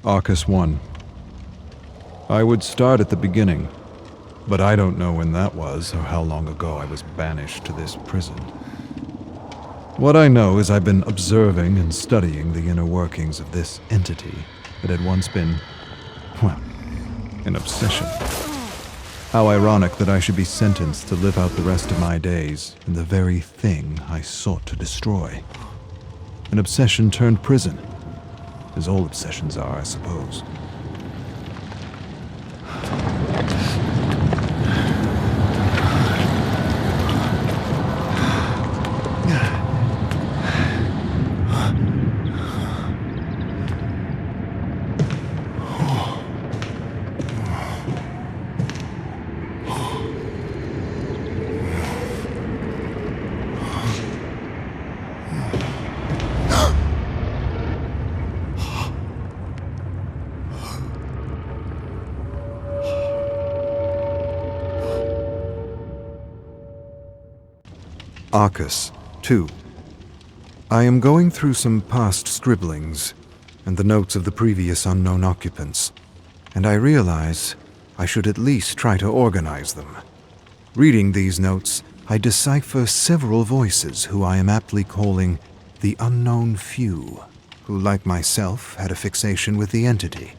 Arcus 1. I would start at the beginning, but I don't know when that was or how long ago I was banished to this prison. What I know is I've been observing and studying the inner workings of this entity that had once been, well, an obsession. How ironic that I should be sentenced to live out the rest of my days in the very thing I sought to destroy. An obsession turned prison, as all obsessions are, I suppose. Arcus 2. I am going through some past scribblings and the notes of the previous unknown occupants, and I realize I should at least try to organize them. Reading these notes, I decipher several voices who I am aptly calling the unknown few, who like myself had a fixation with the entity,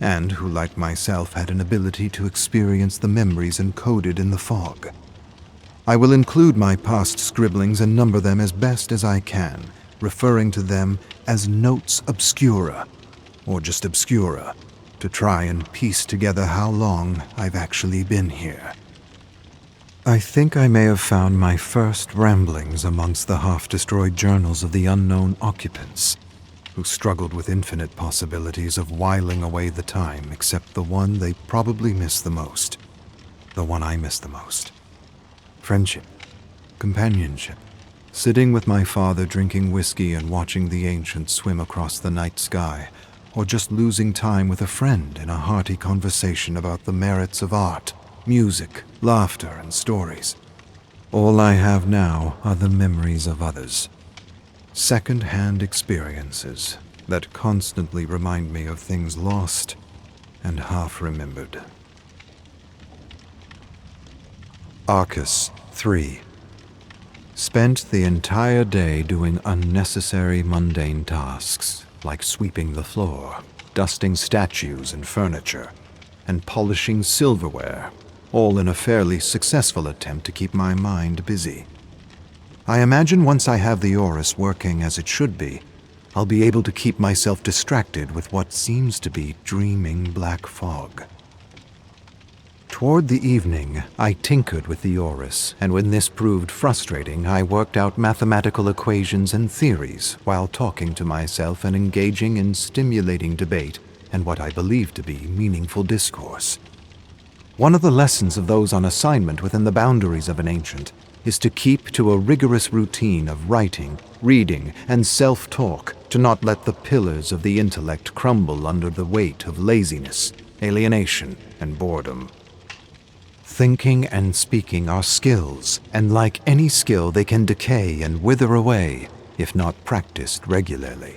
and who like myself had an ability to experience the memories encoded in the fog. I will include my past scribblings and number them as best as I can, referring to them as notes obscura, or just obscura, to try and piece together how long I've actually been here. I think I may have found my first ramblings amongst the half-destroyed journals of the unknown occupants, who struggled with infinite possibilities of whiling away the time except the one they probably miss the most, the one I miss the most. Friendship, companionship, sitting with my father drinking whiskey and watching the ancients swim across the night sky, or just losing time with a friend in a hearty conversation about the merits of art, music, laughter, and stories. All I have now are the memories of others, second-hand experiences that constantly remind me of things lost and half-remembered. Arcus 3. Spent the entire day doing unnecessary mundane tasks, like sweeping the floor, dusting statues and furniture, and polishing silverware, all in a fairly successful attempt to keep my mind busy. I imagine once I have the Aurus working as it should be, I'll be able to keep myself distracted with what seems to be dreaming black fog. Toward the evening, I tinkered with the Aurus, and when this proved frustrating, I worked out mathematical equations and theories while talking to myself and engaging in stimulating debate and what I believe to be meaningful discourse. One of the lessons of those on assignment within the boundaries of an ancient is to keep to a rigorous routine of writing, reading, and self-talk to not let the pillars of the intellect crumble under the weight of laziness, alienation, and boredom. Thinking and speaking are skills, and like any skill they can decay and wither away if not practiced regularly.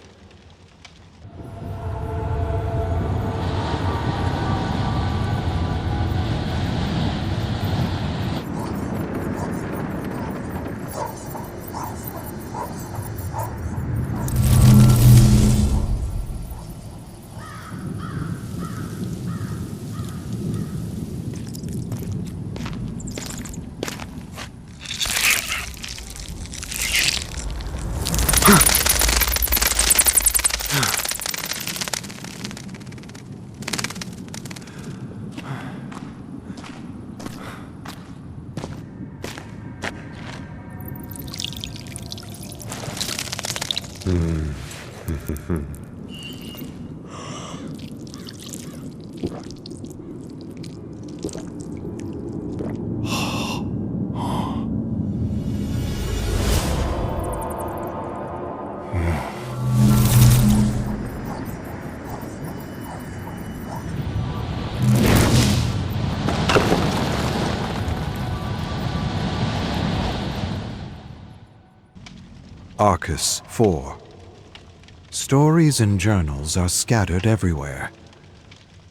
Arcus 4. Stories and journals are scattered everywhere.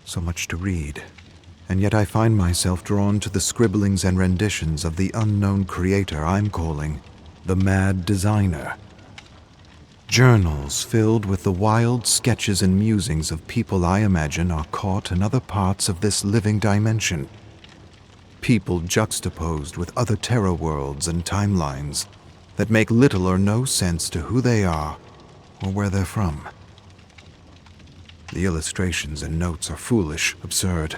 So much to read, and yet I find myself drawn to the scribblings and renditions of the unknown creator I'm calling the Mad Designer. Journals filled with the wild sketches and musings of people I imagine are caught in other parts of this living dimension. People juxtaposed with other terror worlds and timelines that make little or no sense to who they are or where they're from. The illustrations and notes are foolish, absurd,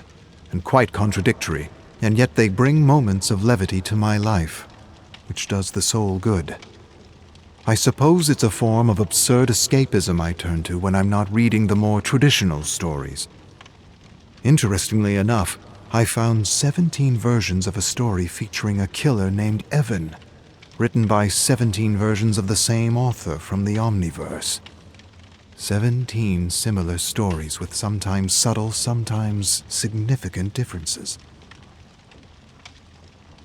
and quite contradictory, and yet they bring moments of levity to my life, which does the soul good. I suppose it's a form of absurd escapism I turn to when I'm not reading the more traditional stories. Interestingly enough, I found 17 versions of a story featuring a killer named Evan, written by 17 versions of the same author from the Omniverse. 17 similar stories with sometimes subtle, sometimes significant differences.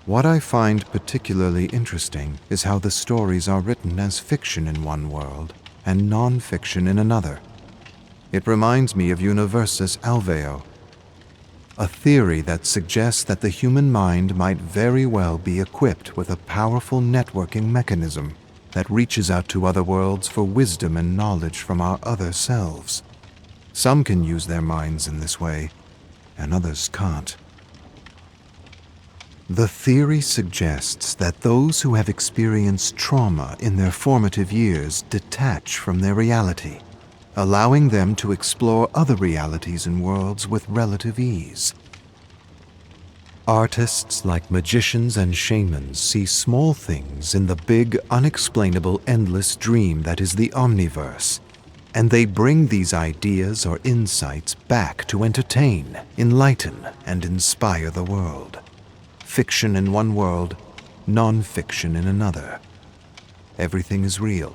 What I find particularly interesting is how the stories are written as fiction in one world and non-fiction in another. It reminds me of Universis Alveo, a theory that suggests that the human mind might very well be equipped with a powerful networking mechanism that reaches out to other worlds for wisdom and knowledge from our other selves. Some can use their minds in this way, and others can't. The theory suggests that those who have experienced trauma in their formative years detach from their reality, allowing them to explore other realities and worlds with relative ease. Artists like magicians and shamans see small things in the big, unexplainable, endless dream that is the Omniverse, and they bring these ideas or insights back to entertain, enlighten, and inspire the world. Fiction in one world, non-fiction in another. Everything is real,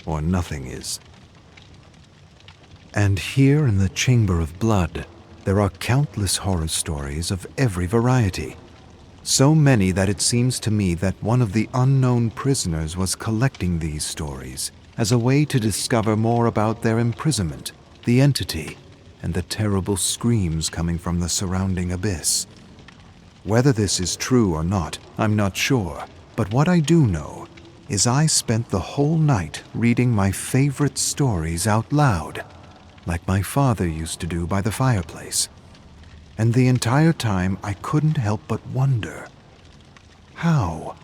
or nothing is. And here in the Chamber of Blood, there are countless horror stories of every variety. So many that it seems to me that one of the unknown prisoners was collecting these stories as a way to discover more about their imprisonment, the entity, and the terrible screams coming from the surrounding abyss. Whether this is true or not, I'm not sure, but what I do know is I spent the whole night reading my favorite stories out loud, like my father used to do by the fireplace. And the entire time I couldn't help but wonder, how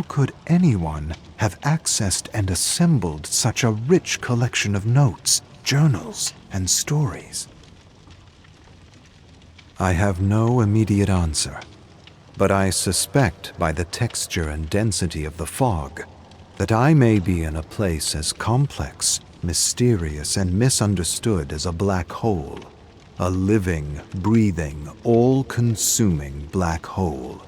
could anyone have accessed and assembled such a rich collection of notes, journals, and stories? I have no immediate answer, but I suspect by the texture and density of the fog that I may be in a place as complex, mysterious, and misunderstood as a black hole, a living, breathing, all-consuming black hole,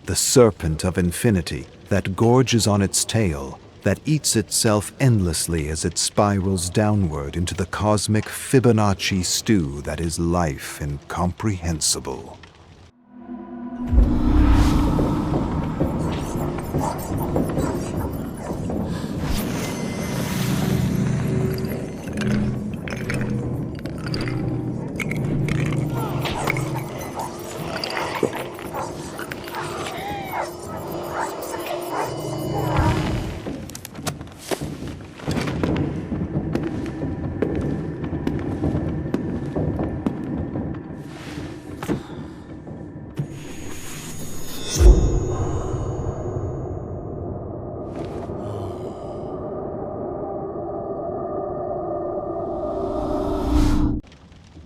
the serpent of infinity that gorges on its tail, that eats itself endlessly as it spirals downward into the cosmic Fibonacci stew that is life incomprehensible.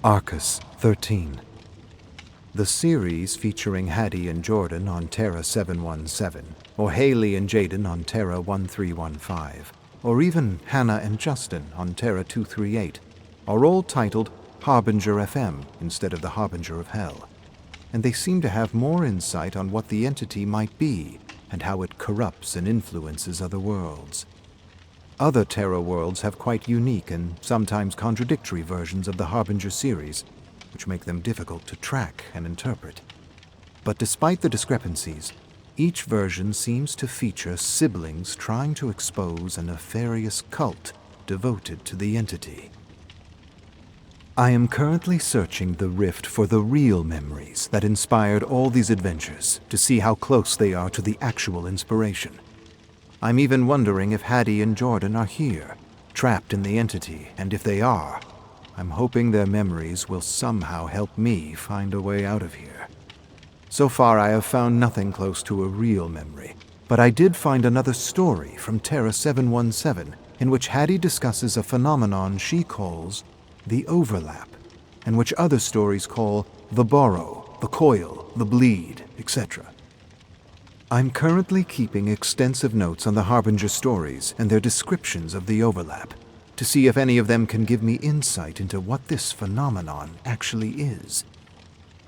Arcus 13. The series featuring Hattie and Jordan on Terra 717, or Haley and Jaden on Terra 1315, or even Hannah and Justin on Terra 238, are all titled Harbinger FM instead of the Harbinger of Hell, and they seem to have more insight on what the entity might be and how it corrupts and influences other worlds. Other Terra worlds have quite unique and sometimes contradictory versions of the Harbinger series, which make them difficult to track and interpret. But despite the discrepancies, each version seems to feature siblings trying to expose a nefarious cult devoted to the entity. I am currently searching the rift for the real memories that inspired all these adventures to see how close they are to the actual inspiration. I'm even wondering if Hattie and Jordan are here, trapped in the entity, and if they are, I'm hoping their memories will somehow help me find a way out of here. So far, I have found nothing close to a real memory, but I did find another story from Terra 717 in which Hattie discusses a phenomenon she calls the overlap, and which other stories call the borrow, the coil, the bleed, etc. I'm currently keeping extensive notes on the Harbinger stories and their descriptions of the overlap, to see if any of them can give me insight into what this phenomenon actually is.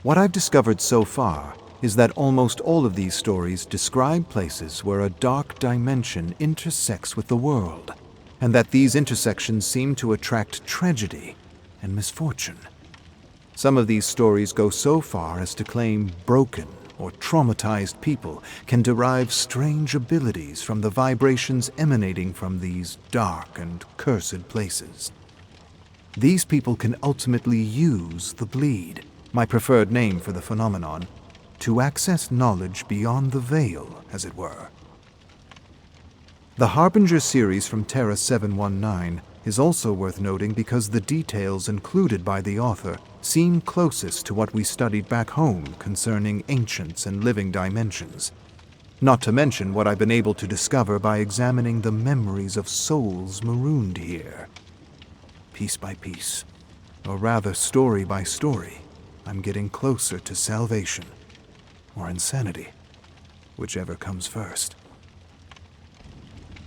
What I've discovered so far is that almost all of these stories describe places where a dark dimension intersects with the world, and that these intersections seem to attract tragedy and misfortune. Some of these stories go so far as to claim broken or traumatized people can derive strange abilities from the vibrations emanating from these dark and cursed places. These people can ultimately use the bleed, my preferred name for the phenomenon, to access knowledge beyond the veil, as it were. The Harbinger series from Terra 719 is also worth noting because the details included by the author seem closest to what we studied back home concerning ancients and living dimensions. Not to mention what I've been able to discover by examining the memories of souls marooned here. Piece by piece, or rather story by story, I'm getting closer to salvation, or insanity, whichever comes first.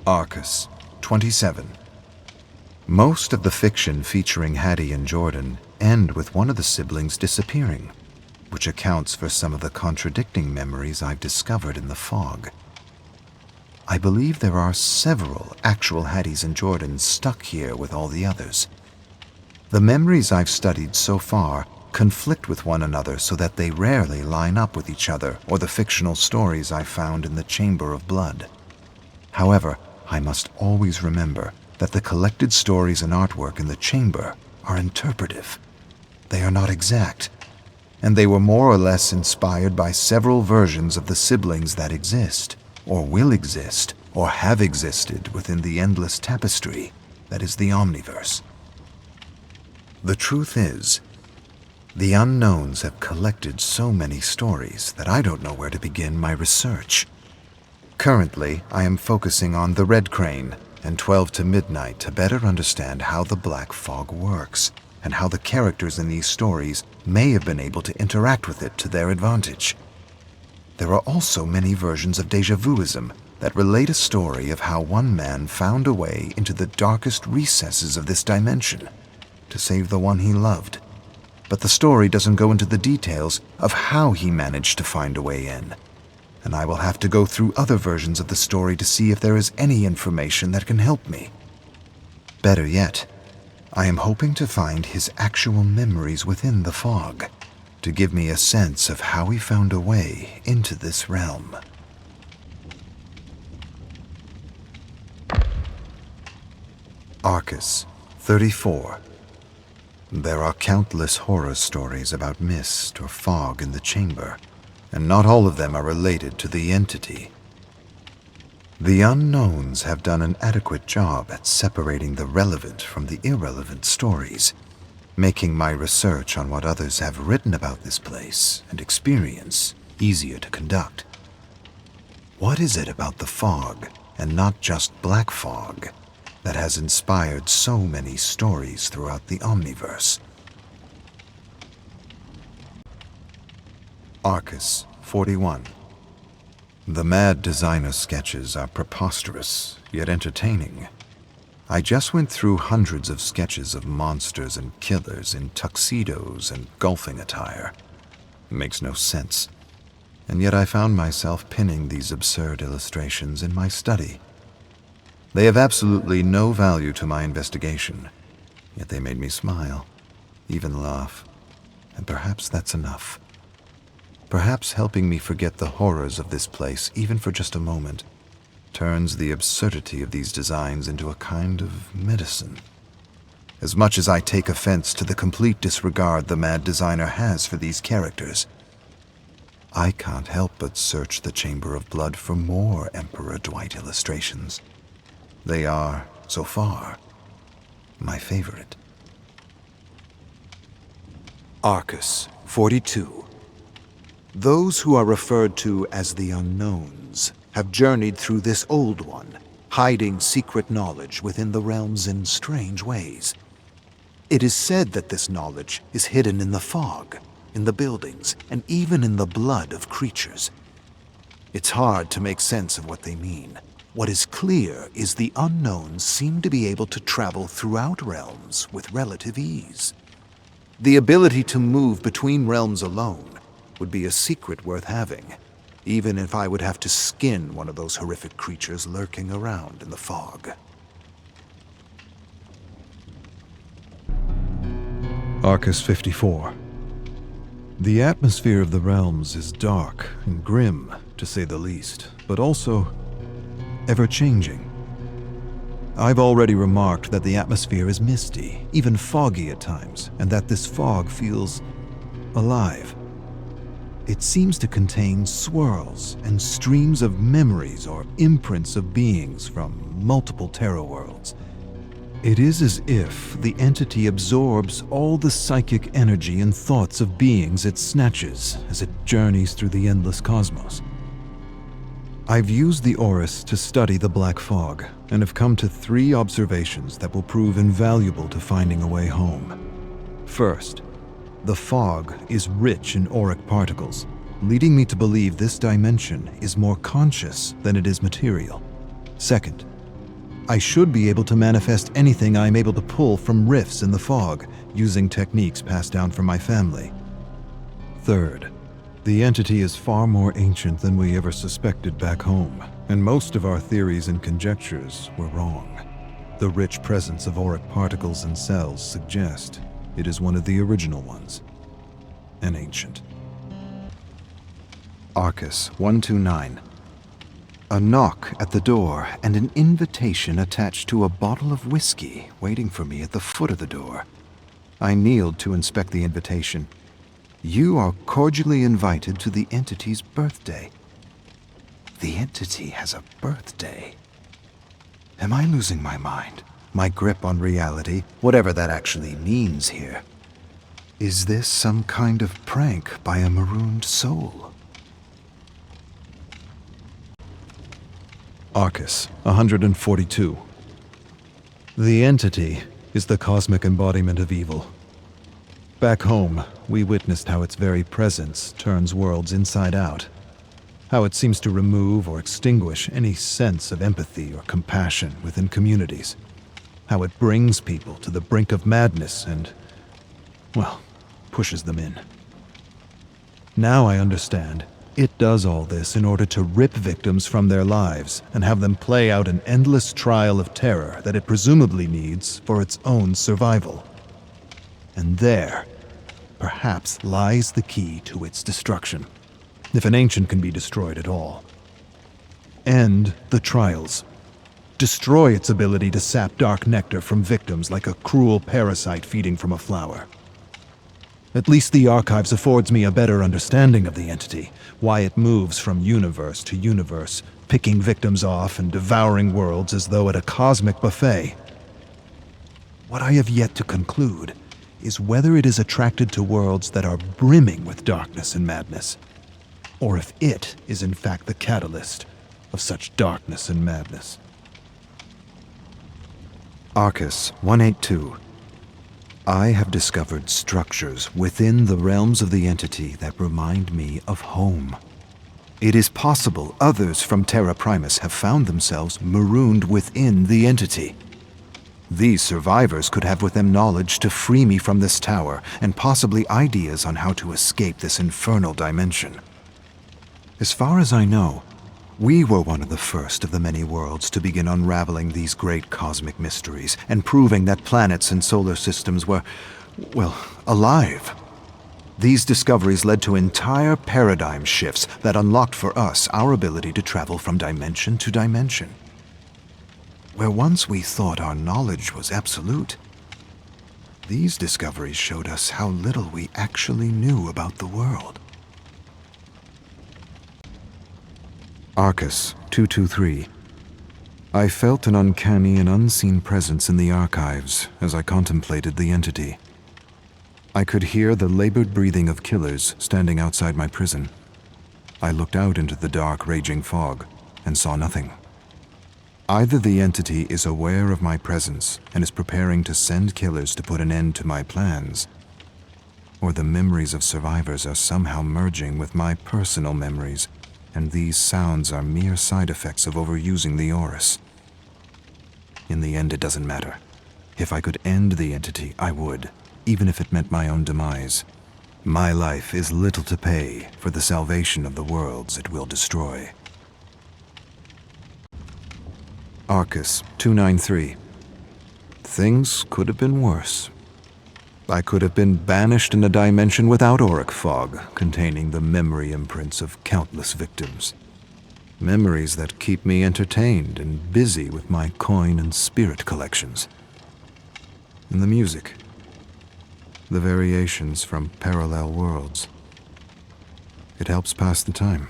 Arcus, 27. Most of the fiction featuring Hattie and Jordan end with one of the siblings disappearing, which accounts for some of the contradicting memories I've discovered in the fog. I believe there are several actual Hatties and Jordans stuck here with all the others. The memories I've studied so far conflict with one another so that they rarely line up with each other or the fictional stories I found in the Chamber of Blood. However, I must always remember that the collected stories and artwork in the chamber are interpretive. They are not exact, and they were more or less inspired by several versions of the siblings that exist, or will exist, or have existed within the endless tapestry that is the Omniverse. The truth is, the unknowns have collected so many stories that I don't know where to begin my research. Currently, I am focusing on the Red Crane and 12 to Midnight to better understand how the Black Fog works, and how the characters in these stories may have been able to interact with it to their advantage. There are also many versions of déjà vuism that relate a story of how one man found a way into the darkest recesses of this dimension to save the one he loved. But the story doesn't go into the details of how he managed to find a way in, and I will have to go through other versions of the story to see if there is any information that can help me. Better yet, I am hoping to find his actual memories within the fog, to give me a sense of how he found a way into this realm. Arcus, 34. There are countless horror stories about mist or fog in the chamber, and not all of them are related to the entity. The unknowns have done an adequate job at separating the relevant from the irrelevant stories, making my research on what others have written about this place and experience easier to conduct. What is it about the fog, and not just black fog, that has inspired so many stories throughout the Omniverse? Arcus, 41. The mad designer sketches are preposterous, yet entertaining. I just went through hundreds of sketches of monsters and killers in tuxedos and golfing attire. It makes no sense. And yet I found myself pinning these absurd illustrations in my study. They have absolutely no value to my investigation, yet they made me smile, even laugh, and perhaps that's enough. Perhaps helping me forget the horrors of this place even for just a moment. turns the absurdity of these designs into a kind of medicine. As much as I take offense to the complete disregard the mad designer has for these characters, I can't help but search the Chamber of Blood for more Emperor Dwight illustrations. They are, so far, my favorite. Arcus, 42. Those who are referred to as the Unknowns have journeyed through this old one, hiding secret knowledge within the realms in strange ways. It is said that this knowledge is hidden in the fog, in the buildings, and even in the blood of creatures. It's hard to make sense of what they mean. What is clear is the Unknowns seem to be able to travel throughout realms with relative ease. The ability to move between realms alone would be a secret worth having, even if I would have to skin one of those horrific creatures lurking around in the fog. Arcus 54. The atmosphere of the realms is dark and grim, to say the least, but also ever-changing. I've already remarked that the atmosphere is misty, even foggy at times, and that this fog feels alive. It seems to contain swirls and streams of memories or imprints of beings from multiple Terra worlds. It is as if the entity absorbs all the psychic energy and thoughts of beings it snatches as it journeys through the endless cosmos. I've used the Orus to study the black fog and have come to 3 observations that will prove invaluable to finding a way home. First, the fog is rich in auric particles, leading me to believe this dimension is more conscious than it is material. Second, I should be able to manifest anything I am able to pull from rifts in the fog, using techniques passed down from my family. Third, the entity is far more ancient than we ever suspected back home, and most of our theories and conjectures were wrong. The rich presence of auric particles and cells suggest it is one of the original ones, and ancient. Arcus 129. A knock at the door and an invitation attached to a bottle of whiskey waiting for me at the foot of the door. I kneeled to inspect the invitation. You are cordially invited to the entity's birthday. The entity has a birthday. Am I losing my mind? My grip on reality, whatever that actually means here. Is this some kind of prank by a marooned soul? Arcus, 142. The entity is the cosmic embodiment of evil. Back home, we witnessed how its very presence turns worlds inside out. How it seems to remove or extinguish any sense of empathy or compassion within communities. How it brings people to the brink of madness and, well, pushes them in. Now I understand. It does all this in order to rip victims from their lives and have them play out an endless trial of terror that it presumably needs for its own survival. And there, perhaps, lies the key to its destruction, if an ancient can be destroyed at all. End the trials. Destroy its ability to sap dark nectar from victims like a cruel parasite feeding from a flower. At least the archives affords me a better understanding of the entity, why it moves from universe to universe, picking victims off and devouring worlds as though at a cosmic buffet. What I have yet to conclude is whether it is attracted to worlds that are brimming with darkness and madness, or if it is in fact the catalyst of such darkness and madness. Arcus 182. I have discovered structures within the realms of the entity that remind me of home. It is possible others from Terra Primus have found themselves marooned within the entity. These survivors could have with them knowledge to free me from this tower, and possibly ideas on how to escape this infernal dimension. As far as I know, we were one of the first of the many worlds to begin unraveling these great cosmic mysteries and proving that planets and solar systems were, well, alive. These discoveries led to entire paradigm shifts that unlocked for us our ability to travel from dimension to dimension. Where once we thought our knowledge was absolute, these discoveries showed us how little we actually knew about the world. Arcus 223. I felt an uncanny and unseen presence in the archives as I contemplated the entity. I could hear the labored breathing of killers standing outside my prison. I looked out into the dark, raging fog and saw nothing. Either the entity is aware of my presence and is preparing to send killers to put an end to my plans, or the memories of survivors are somehow merging with my personal memories, and these sounds are mere side effects of overusing the Aurus. In the end, it doesn't matter. If I could end the entity, I would, even if it meant my own demise. My life is little to pay for the salvation of the worlds it will destroy. Arcus 293. Things could have been worse. I could have been banished in a dimension without auric fog, containing the memory imprints of countless victims. Memories that keep me entertained and busy with my coin and spirit collections. And the music. The variations from parallel worlds. It helps pass the time.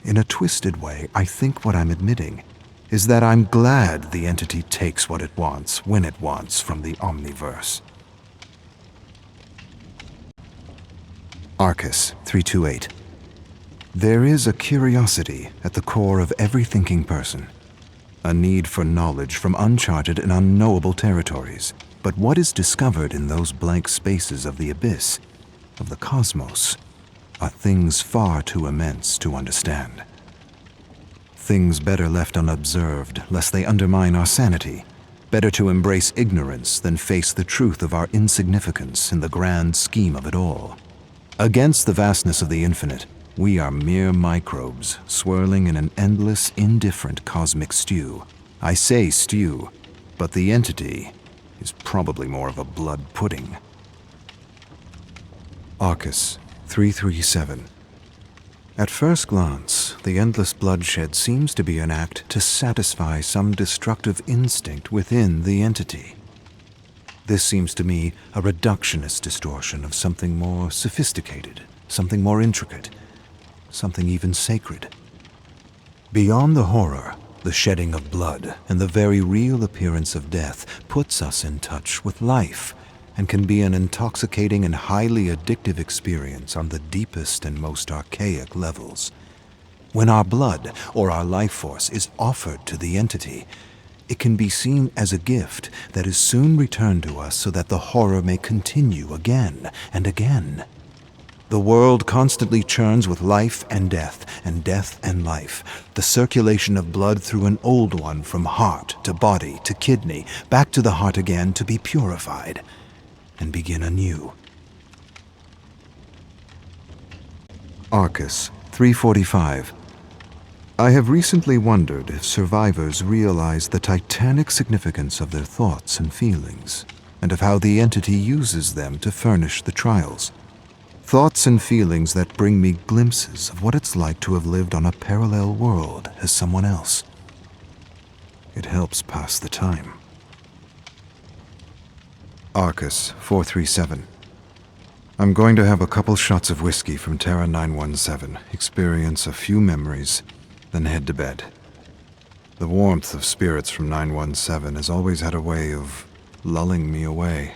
In a twisted way, I think what I'm admitting is that I'm glad the entity takes what it wants, when it wants, from the Omniverse. Arcus 328. There is a curiosity at the core of every thinking person. A need for knowledge from uncharted and unknowable territories. But what is discovered in those blank spaces of the abyss, of the cosmos, are things far too immense to understand. Things better left unobserved, lest they undermine our sanity. Better to embrace ignorance than face the truth of our insignificance in the grand scheme of it all. Against the vastness of the infinite, we are mere microbes swirling in an endless, indifferent cosmic stew. I say stew, but the entity is probably more of a blood pudding. Arcus 337. At first glance, the endless bloodshed seems to be an act to satisfy some destructive instinct within the entity. This seems to me a reductionist distortion of something more sophisticated, something more intricate, something even sacred. Beyond the horror, the shedding of blood, and the very real appearance of death puts us in touch with life, and can be an intoxicating and highly addictive experience on the deepest and most archaic levels. When our blood or our life force is offered to the entity, it can be seen as a gift that is soon returned to us so that the horror may continue again and again. The world constantly churns with life and death and life, the circulation of blood through an old one from heart to body to kidney, back to the heart again to be purified and begin anew. Arcus 345. I have recently wondered if survivors realize the titanic significance of their thoughts and feelings, and of how the entity uses them to furnish the trials. Thoughts and feelings that bring me glimpses of what it's like to have lived on a parallel world as someone else. It helps pass the time. Arcus 437. I'm going to have a couple shots of whiskey from Terra 917, experience a few memories, then head to bed. The warmth of spirits from 917 has always had a way of lulling me away.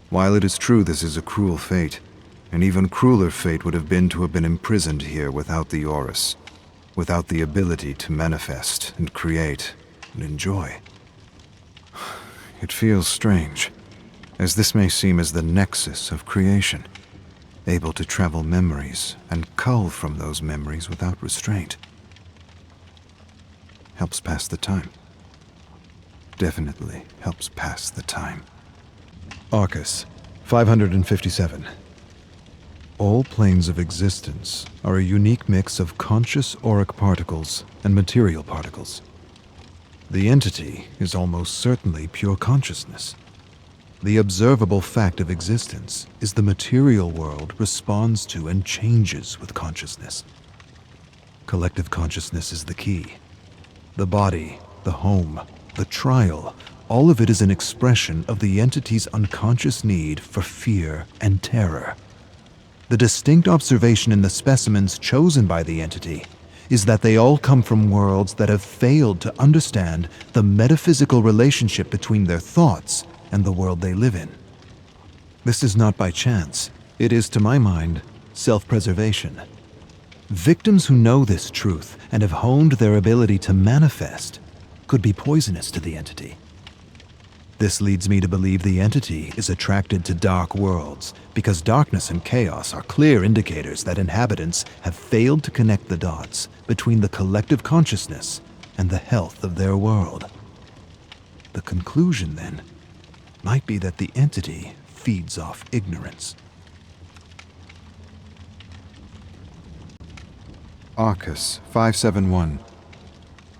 While it is true this is a cruel fate, an even crueler fate would have been to have been imprisoned here without the Aurus, without the ability to manifest and create and enjoy. It feels strange, as this may seem as the nexus of creation, able to travel memories and cull from those memories without restraint. Helps pass the time. Definitely helps pass the time. Arcus 557. All planes of existence are a unique mix of conscious auric particles and material particles. The entity is almost certainly pure consciousness. The observable fact of existence is the material world responds to and changes with consciousness. Collective consciousness is the key. The body, the home, the trial, all of it is an expression of the entity's unconscious need for fear and terror. The distinct observation in the specimens chosen by the entity is that they all come from worlds that have failed to understand the metaphysical relationship between their thoughts and the world they live in. This is not by chance. It is, to my mind, self-preservation. Victims who know this truth and have honed their ability to manifest could be poisonous to the entity. This leads me to believe the entity is attracted to dark worlds because darkness and chaos are clear indicators that inhabitants have failed to connect the dots between the collective consciousness and the health of their world. The conclusion, then, might be that the entity feeds off ignorance. Arcus 571.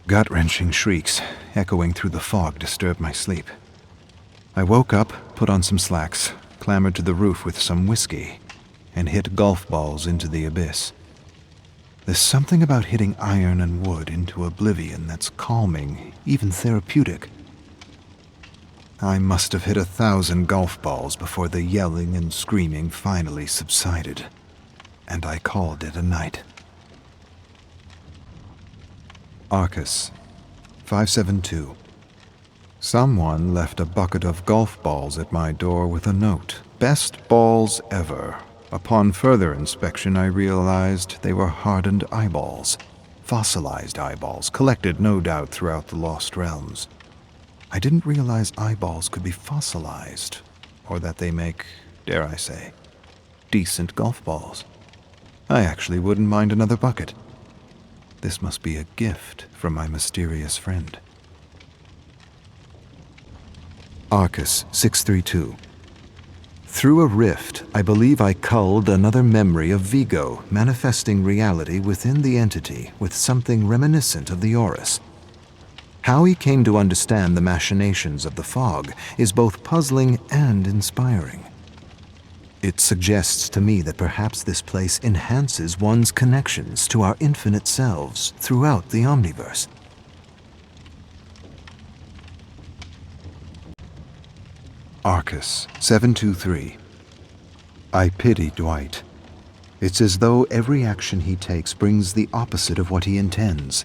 Gut-wrenching shrieks echoing through the fog disturbed my sleep. I woke up, put on some slacks, clambered to the roof with some whiskey, and hit golf balls into the abyss. There's something about hitting iron and wood into oblivion that's calming, even therapeutic. I must have hit 1,000 golf balls before the yelling and screaming finally subsided, and I called it a night. Arcus 572. Someone left a bucket of golf balls at my door with a note. Best balls ever. Upon further inspection, I realized they were hardened eyeballs. Fossilized eyeballs, collected no doubt throughout the Lost Realms. I didn't realize eyeballs could be fossilized, or that they make, dare I say, decent golf balls. I actually wouldn't mind another bucket. This must be a gift from my mysterious friend. Arcus 632. Through a rift, I believe I culled another memory of Vigo, manifesting reality within the entity with something reminiscent of the Orus. How he came to understand the machinations of the fog is both puzzling and inspiring. It suggests to me that perhaps this place enhances one's connections to our infinite selves throughout the omniverse. Arcus 723. I pity Dwight. It's as though every action he takes brings the opposite of what he intends.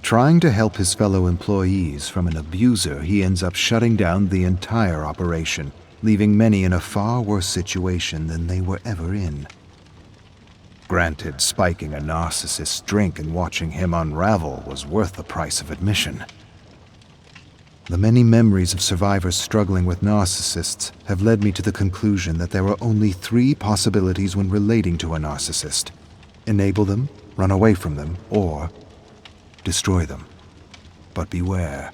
Trying to help his fellow employees from an abuser, he ends up shutting down the entire operation, leaving many in a far worse situation than they were ever in. Granted, spiking a narcissist's drink and watching him unravel was worth the price of admission. The many memories of survivors struggling with narcissists have led me to the conclusion that there are only 3 possibilities when relating to a narcissist: enable them, run away from them, or destroy them. But beware,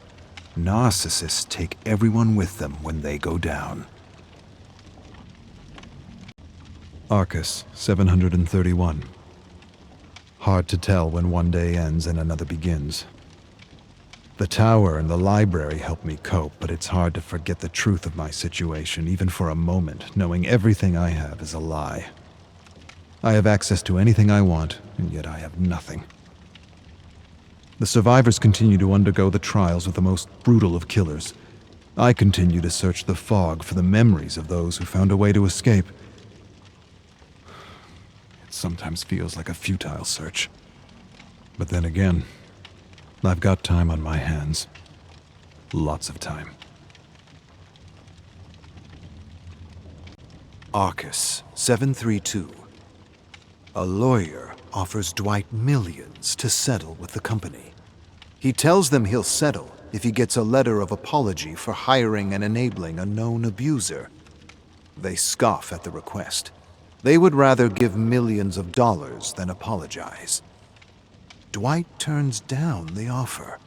narcissists take everyone with them when they go down. Arcus 731. Hard to tell when one day ends and another begins. The tower and the library help me cope, but it's hard to forget the truth of my situation, even for a moment, knowing everything I have is a lie. I have access to anything I want, and yet I have nothing. The survivors continue to undergo the trials of the most brutal of killers. I continue to search the fog for the memories of those who found a way to escape. It sometimes feels like a futile search. But then again, I've got time on my hands. Lots of time. Arcus 732. A lawyer offers Dwight millions to settle with the company. He tells them he'll settle if he gets a letter of apology for hiring and enabling a known abuser. They scoff at the request. They would rather give millions of dollars than apologize. Dwight turns down the offer,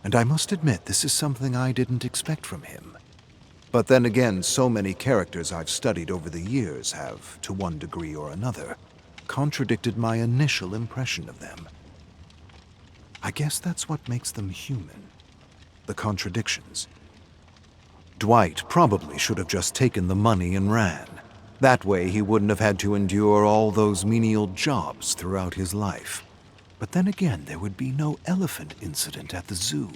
and I must admit this is something I didn't expect from him. But then again, so many characters I've studied over the years have, to one degree or another, contradicted my initial impression of them. I guess that's what makes them human, the contradictions. Dwight probably should have just taken the money and ran. That way he wouldn't have had to endure all those menial jobs throughout his life. But then again, there would be no elephant incident at the zoo.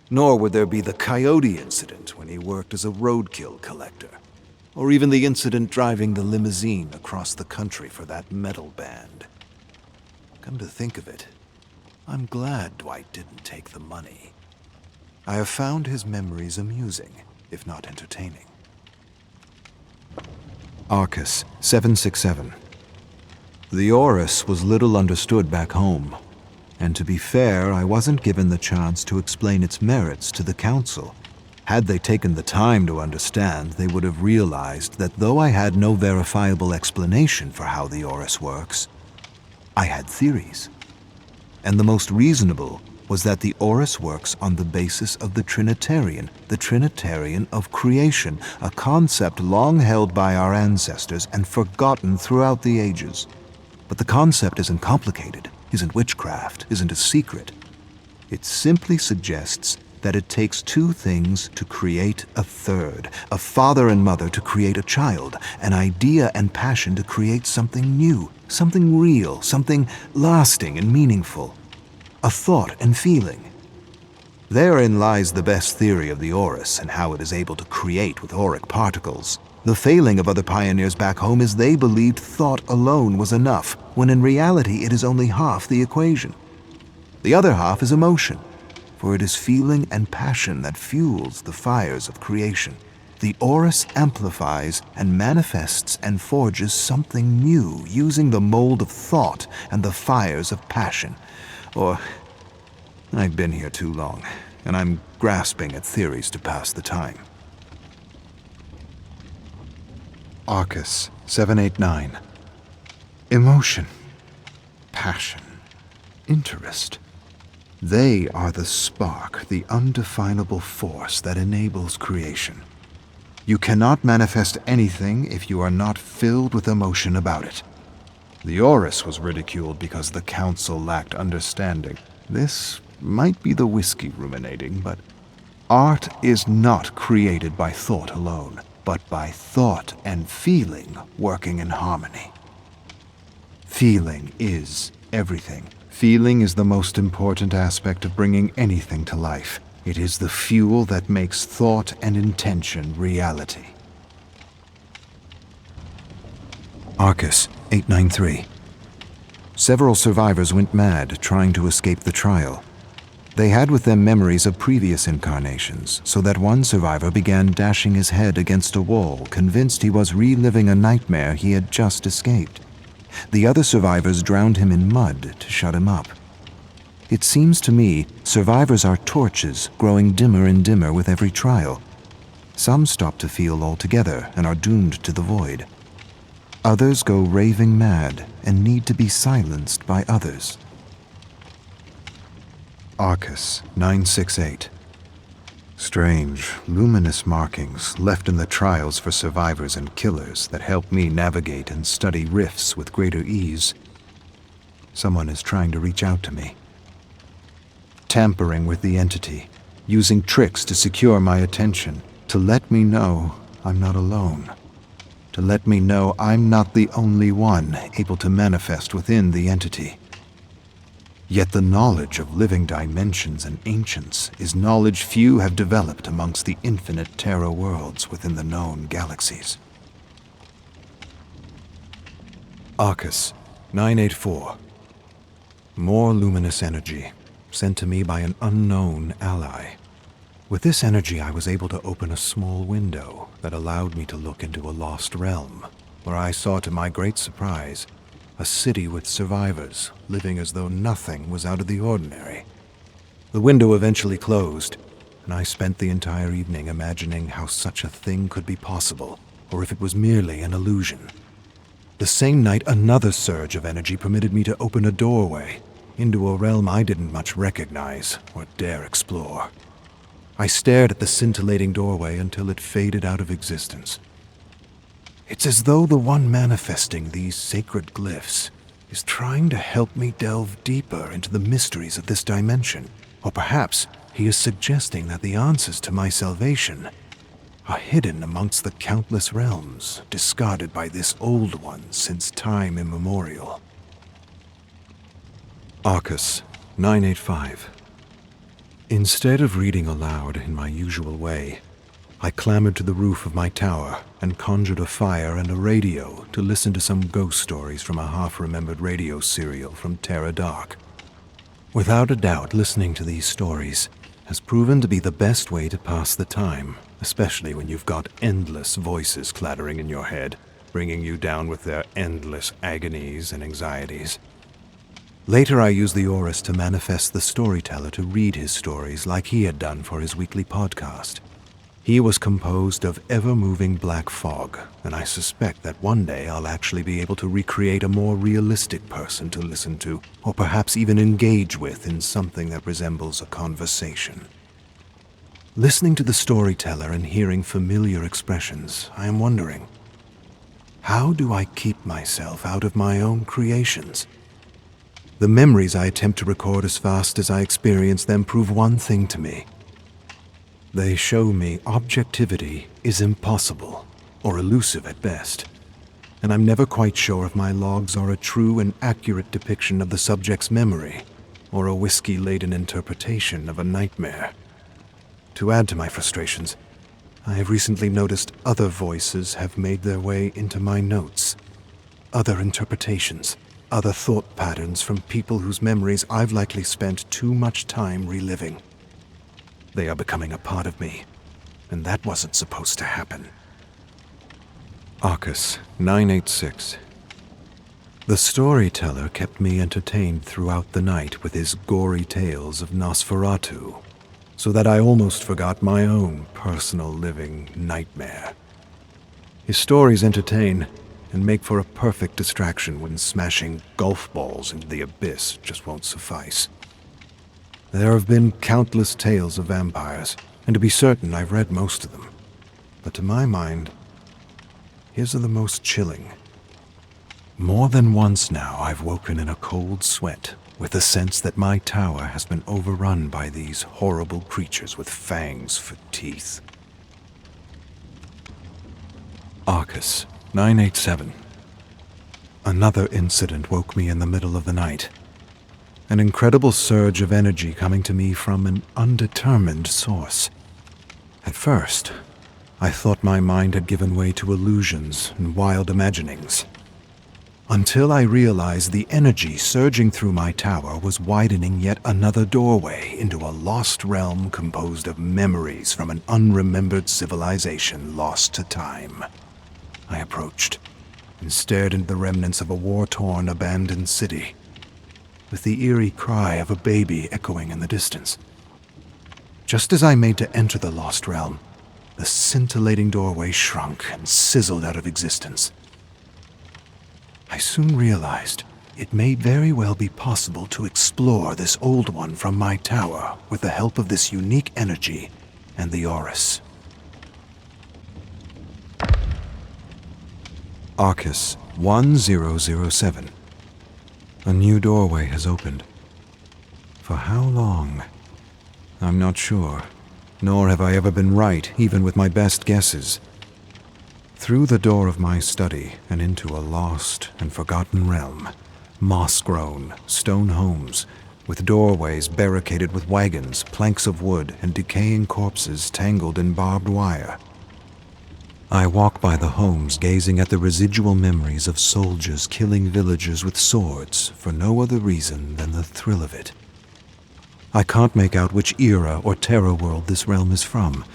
Nor would there be the coyote incident when he worked as a roadkill collector. Or even the incident driving the limousine across the country for that metal band. Come to think of it, I'm glad Dwight didn't take the money. I have found his memories amusing, if not entertaining. Arcus 767. The Orus was little understood back home, and to be fair, I wasn't given the chance to explain its merits to the Council. Had they taken the time to understand, they would have realized that though I had no verifiable explanation for how the Orus works, I had theories. And the most reasonable was that the Orus works on the basis of the Trinitarian of creation, a concept long held by our ancestors and forgotten throughout the ages. But the concept isn't complicated, isn't witchcraft, isn't a secret. It simply suggests that it takes two things to create a third, a father and mother to create a child, an idea and passion to create something new, something real, something lasting and meaningful, a thought and feeling. Therein lies the best theory of the Orus and how it is able to create with auric particles. The failing of other pioneers back home is they believed thought alone was enough, when in reality it is only half the equation. The other half is emotion, for it is feeling and passion that fuels the fires of creation. The Orus amplifies and manifests and forges something new using the mold of thought and the fires of passion. Or, I've been here too long, and I'm grasping at theories to pass the time. Arcus 789. Emotion, passion, interest. They are the spark, the undefinable force that enables creation. You cannot manifest anything if you are not filled with emotion about it. The Orus was ridiculed because the Council lacked understanding. This might be the whiskey ruminating, but art is not created by thought alone, but by thought and feeling working in harmony. Feeling is everything. Feeling is the most important aspect of bringing anything to life. It is the fuel that makes thought and intention reality. Arcus 893. Several survivors went mad trying to escape the trial. They had with them memories of previous incarnations, so that one survivor began dashing his head against a wall, convinced he was reliving a nightmare he had just escaped. The other survivors drowned him in mud to shut him up. It seems to me survivors are torches growing dimmer and dimmer with every trial. Some stop to feel altogether and are doomed to the void. Others go raving mad and need to be silenced by others. Arcus 968. Strange, luminous markings left in the trials for survivors and killers that help me navigate and study rifts with greater ease. Someone is trying to reach out to me. Tampering with the entity, using tricks to secure my attention, to let me know I'm not alone. To let me know I'm not the only one able to manifest within the entity. Yet the knowledge of living dimensions and ancients is knowledge few have developed amongst the infinite terra worlds within the known galaxies. Arcus 984. More luminous energy, sent to me by an unknown ally. With this energy I was able to open a small window that allowed me to look into a lost realm, where I saw to my great surprise a city with survivors living as though nothing was out of the ordinary. The window eventually closed, and I spent the entire evening imagining how such a thing could be possible, or if it was merely an illusion. The same night, another surge of energy permitted me to open a doorway into a realm I didn't much recognize or dare explore. I stared at the scintillating doorway until it faded out of existence. It's as though the one manifesting these sacred glyphs is trying to help me delve deeper into the mysteries of this dimension. Or perhaps he is suggesting that the answers to my salvation are hidden amongst the countless realms discarded by this old one since time immemorial. Arcus 985. Instead of reading aloud in my usual way, I clambered to the roof of my tower and conjured a fire and a radio to listen to some ghost stories from a half-remembered radio serial from Terra Dark. Without a doubt, listening to these stories has proven to be the best way to pass the time, especially when you've got endless voices clattering in your head, bringing you down with their endless agonies and anxieties. Later, I used the Orus to manifest the storyteller to read his stories like he had done for his weekly podcast. He was composed of ever-moving black fog, and I suspect that one day I'll actually be able to recreate a more realistic person to listen to, or perhaps even engage with in something that resembles a conversation. Listening to the storyteller and hearing familiar expressions, I am wondering, how do I keep myself out of my own creations? The memories I attempt to record as fast as I experience them prove one thing to me. They show me objectivity is impossible, or elusive at best, and I'm never quite sure if my logs are a true and accurate depiction of the subject's memory, or a whiskey-laden interpretation of a nightmare. To add to my frustrations, I have recently noticed other voices have made their way into my notes, other interpretations, other thought patterns from people whose memories I've likely spent too much time reliving. They are becoming a part of me, and that wasn't supposed to happen. Arcus 986. The storyteller kept me entertained throughout the night with his gory tales of Nosferatu, so that I almost forgot my own personal living nightmare. His stories entertain and make for a perfect distraction when smashing golf balls into the abyss just won't suffice. There have been countless tales of vampires, and to be certain I've read most of them. But to my mind, his are the most chilling. More than once now I've woken in a cold sweat, with the sense that my tower has been overrun by these horrible creatures with fangs for teeth. Arcus 987. Another incident woke me in the middle of the night. An incredible surge of energy coming to me from an undetermined source. At first, I thought my mind had given way to illusions and wild imaginings, until I realized the energy surging through my tower was widening yet another doorway into a lost realm composed of memories from an unremembered civilization lost to time. I approached and stared into the remnants of a war-torn, abandoned city, with the eerie cry of a baby echoing in the distance. Just as I made to enter the lost realm, the scintillating doorway shrunk and sizzled out of existence. I soon realized it may very well be possible to explore this old one from my tower with the help of this unique energy and the Orus. Arcus 1007. A new doorway has opened. For how long? I'm not sure, nor have I ever been right, even with my best guesses. Through the door of my study and into a lost and forgotten realm, moss-grown, stone homes, with doorways barricaded with wagons, planks of wood, and decaying corpses tangled in barbed wire. I walk by the homes, gazing at the residual memories of soldiers killing villagers with swords for no other reason than the thrill of it. I can't make out which era or terror world this realm is from.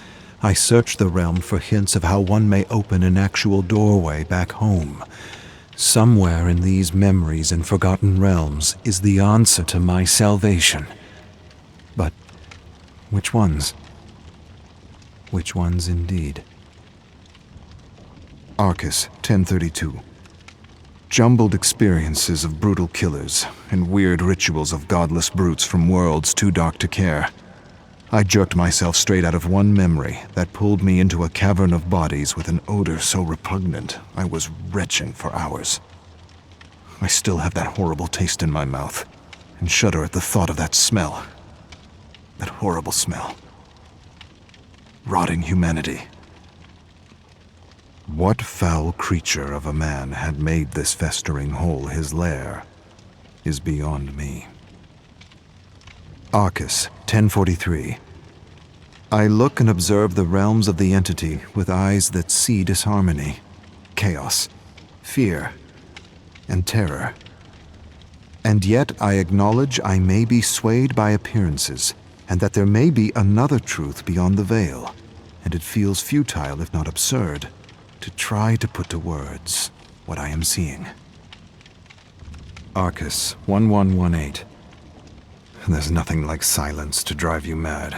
I search the realm for hints of how one may open an actual doorway back home. Somewhere in these memories and forgotten realms is the answer to my salvation. But which ones? Which ones indeed? Arcus 1032. Jumbled experiences of brutal killers and weird rituals of godless brutes from worlds too dark to care. I jerked myself straight out of one memory that pulled me into a cavern of bodies with an odor so repugnant I was retching for hours. I still have that horrible taste in my mouth and shudder at the thought of that smell. That horrible smell. Rotting humanity. what foul creature of a man had made this festering hole his lair is beyond me. Arcus, 1043. I look and observe the realms of the entity with eyes that see disharmony, chaos, fear, and terror. And yet I acknowledge I may be swayed by appearances, and that there may be another truth beyond the veil, and it feels futile, if not absurd, to try to put to words what I am seeing. Arcus, 1118. There's nothing like silence to drive you mad.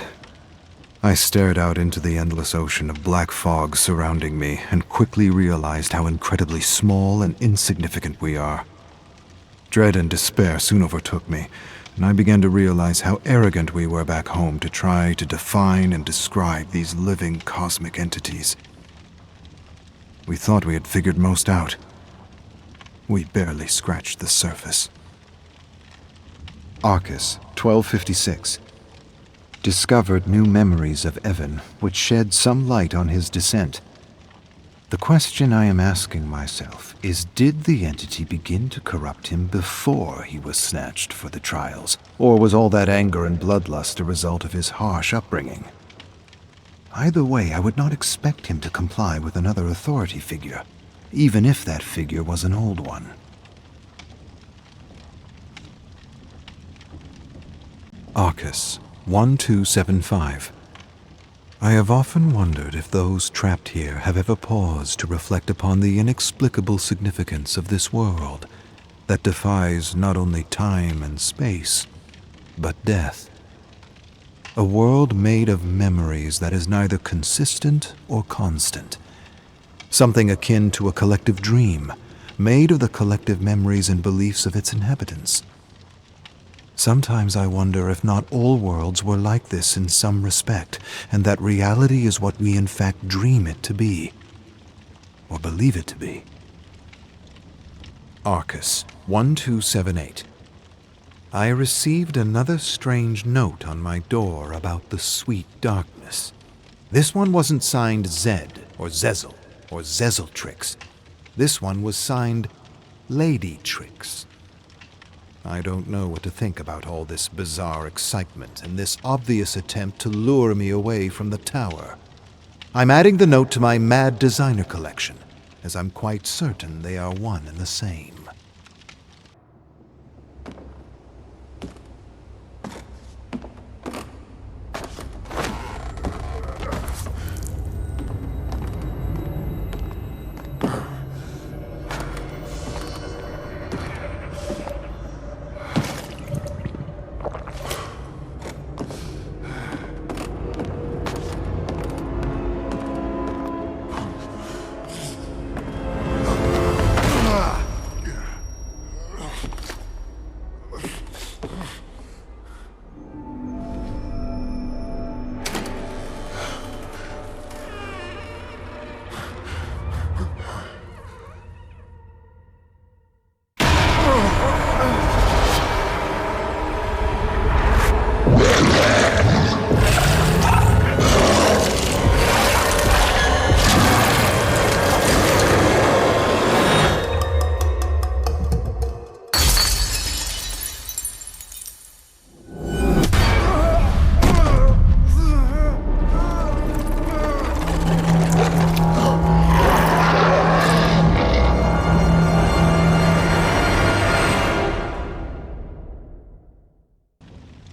I stared out into the endless ocean of black fog surrounding me and quickly realized how incredibly small and insignificant we are. Dread and despair soon overtook me, and I began to realize how arrogant we were back home to try to define and describe these living cosmic entities. We thought we had figured most out. We barely scratched the surface. Arcus, 1256. Discovered new memories of Evan, which shed some light on his descent. The question I am asking myself is, did the entity begin to corrupt him before he was snatched for the trials, or was all that anger and bloodlust a result of his harsh upbringing? Either way, I would not expect him to comply with another authority figure, even if that figure was an old one. Arcus, 1275. I have often wondered if those trapped here have ever paused to reflect upon the inexplicable significance of this world that defies not only time and space, but death. A world made of memories that is neither consistent or constant. Something akin to a collective dream, made of the collective memories and beliefs of its inhabitants. Sometimes I wonder if not all worlds were like this in some respect, and that reality is what we in fact dream it to be, or believe it to be. Arcus, 1278. I received another strange note on my door about the sweet darkness. This one wasn't signed Zed, or Zezel, or Zezeltrix. This one was signed Lady Trix. I don't know what to think about all this bizarre excitement and this obvious attempt to lure me away from the tower. I'm adding the note to my mad designer collection, as I'm quite certain they are one and the same.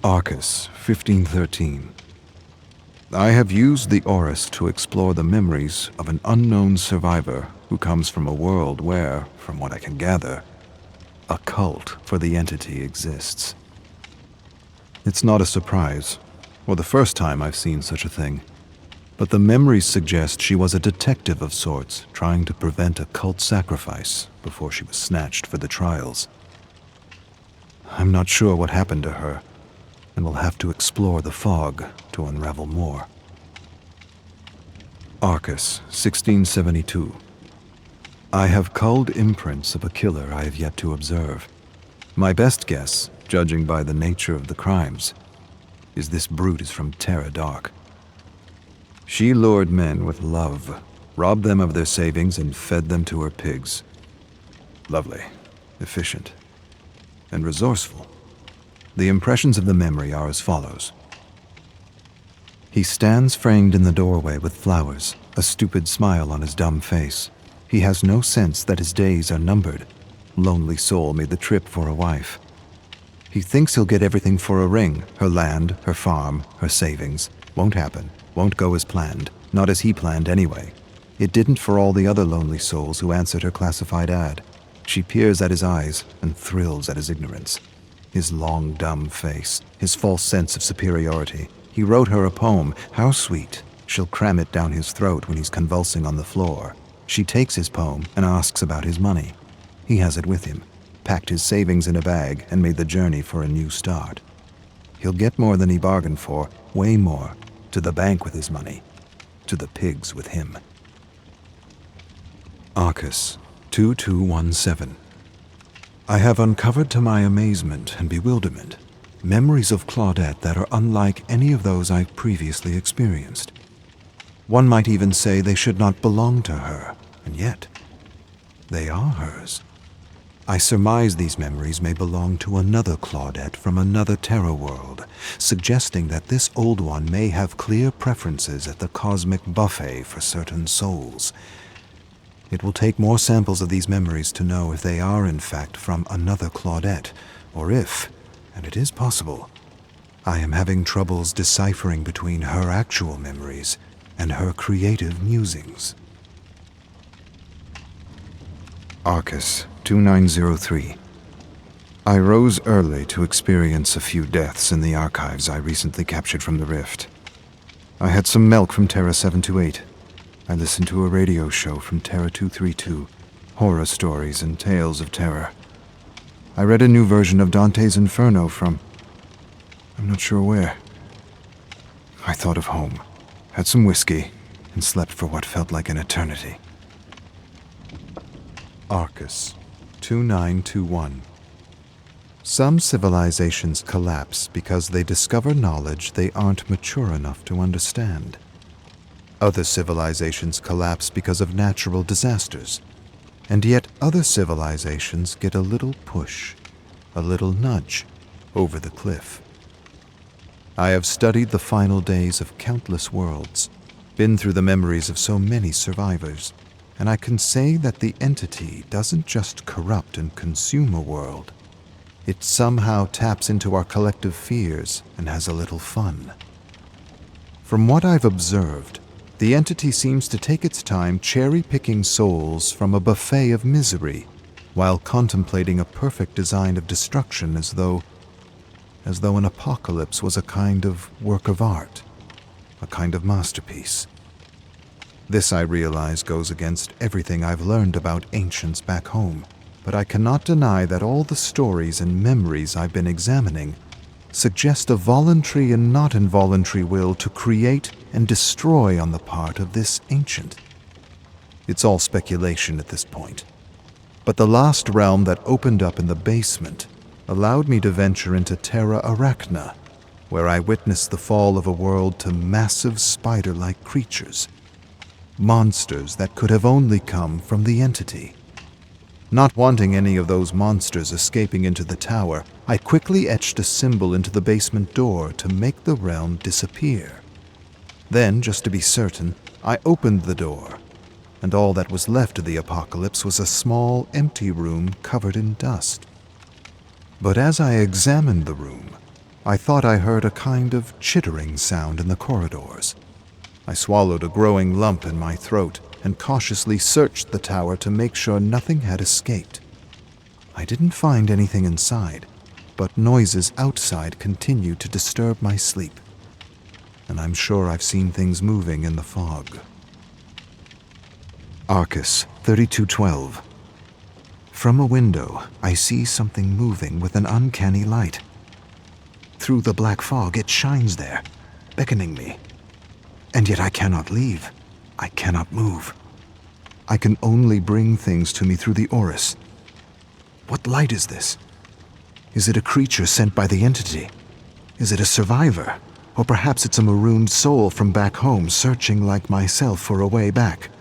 Arcus, 1513. I have used the Orus to explore the memories of an unknown survivor who comes from a world where, from what I can gather, a cult for the entity exists. It's not a surprise, or the first time I've seen such a thing, but the memories suggest she was a detective of sorts trying to prevent a cult sacrifice before she was snatched for the trials. I'm not sure what happened to her, and we'll have to explore the fog to unravel more. Arcus, 1672. I have culled imprints of a killer I have yet to observe. My best guess, judging by the nature of the crimes, is this brute is from Terra Dark. She lured men with love, robbed them of their savings, and fed them to her pigs. Lovely, efficient, and resourceful. The impressions of the memory are as follows. He stands framed in the doorway with flowers, a stupid smile on his dumb face. He has no sense that his days are numbered. Lonely soul made the trip for a wife. He thinks he'll get everything for a ring, her land, her farm, her savings. Won't happen, won't go as planned, not as he planned anyway. It didn't for all the other lonely souls who answered her classified ad. She peers at his eyes and thrills at his ignorance. His long, dumb face, his false sense of superiority. He wrote her a poem. How sweet. She'll cram it down his throat when he's convulsing on the floor. She takes his poem and asks about his money. He has it with him, packed his savings in a bag, and made the journey for a new start. He'll get more than he bargained for, way more, to the bank with his money, to the pigs with him. Arcus 2217. I have uncovered to my amazement and bewilderment memories of Claudette that are unlike any of those I've previously experienced. One might even say they should not belong to her, and yet they are hers. I surmise these memories may belong to another Claudette from another Terra world, suggesting that this old one may have clear preferences at the cosmic buffet for certain souls. It will take more samples of these memories to know if they are in fact from another Claudette, or if, and it is possible, I am having troubles deciphering between her actual memories and her creative musings. Arcus 2903. I rose early to experience a few deaths in the archives I recently captured from the Rift. I had some milk from Terra 728. I listened to a radio show from Terra 232, horror stories and tales of terror. I read a new version of Dante's Inferno from I'm not sure where. I thought of home, had some whiskey, and slept for what felt like an eternity. Arcus 2921. Some civilizations collapse because they discover knowledge they aren't mature enough to understand. Other civilizations collapse because of natural disasters. And yet other civilizations get a little push, a little nudge, over the cliff. I have studied the final days of countless worlds, been through the memories of so many survivors, and I can say that the entity doesn't just corrupt and consume a world. It somehow taps into our collective fears and has a little fun. From what I've observed, the entity seems to take its time cherry-picking souls from a buffet of misery, while contemplating a perfect design of destruction as though an apocalypse was a kind of work of art, a kind of masterpiece. This, I realize, goes against everything I've learned about ancients back home, but I cannot deny that all the stories and memories I've been examining suggest a voluntary and not involuntary will to create and destroy on the part of this ancient. It's all speculation at this point, but the last realm that opened up in the basement allowed me to venture into Terra Arachna, where I witnessed the fall of a world to massive spider-like creatures, monsters that could have only come from the entity. Not wanting any of those monsters escaping into the tower, I quickly etched a symbol into the basement door to make the realm disappear. Then, just to be certain, I opened the door, and all that was left of the apocalypse was a small, empty room covered in dust. But as I examined the room, I thought I heard a kind of chittering sound in the corridors. I swallowed a growing lump in my throat and cautiously searched the tower to make sure nothing had escaped. I didn't find anything inside, but noises outside continued to disturb my sleep. And I'm sure I've seen things moving in the fog. Arcus 3212. From a window, I see something moving with an uncanny light. Through the black fog, it shines there, beckoning me. And yet I cannot leave. I cannot move. I can only bring things to me through the Orus. What light is this? Is it a creature sent by the entity? Is it a survivor? Or perhaps it's a marooned soul from back home searching like myself for a way back.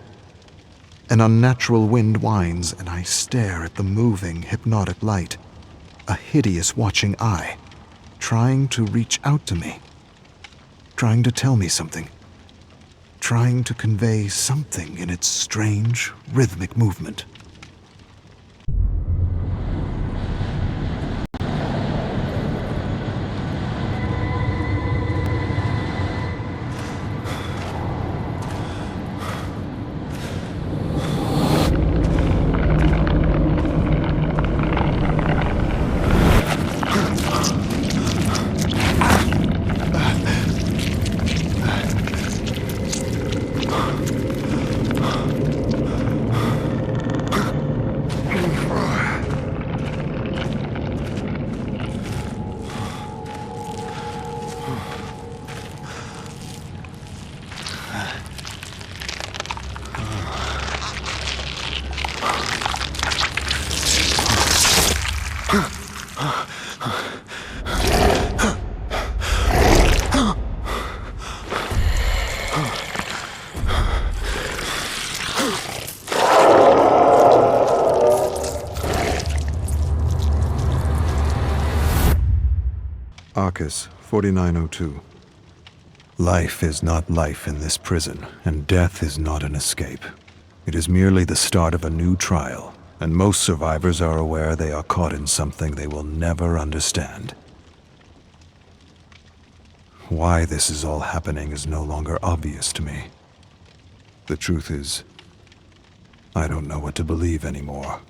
An unnatural wind whines, and I stare at the moving, hypnotic light. A hideous watching eye, trying to reach out to me. Trying to tell me something. Trying to convey something in its strange, rhythmic movement. Arcus, 4902. Life is not life in this prison, and death is not an escape. It is merely the start of a new trial, and most survivors are aware they are caught in something they will never understand. Why this is all happening is no longer obvious to me. The truth is, I don't know what to believe anymore.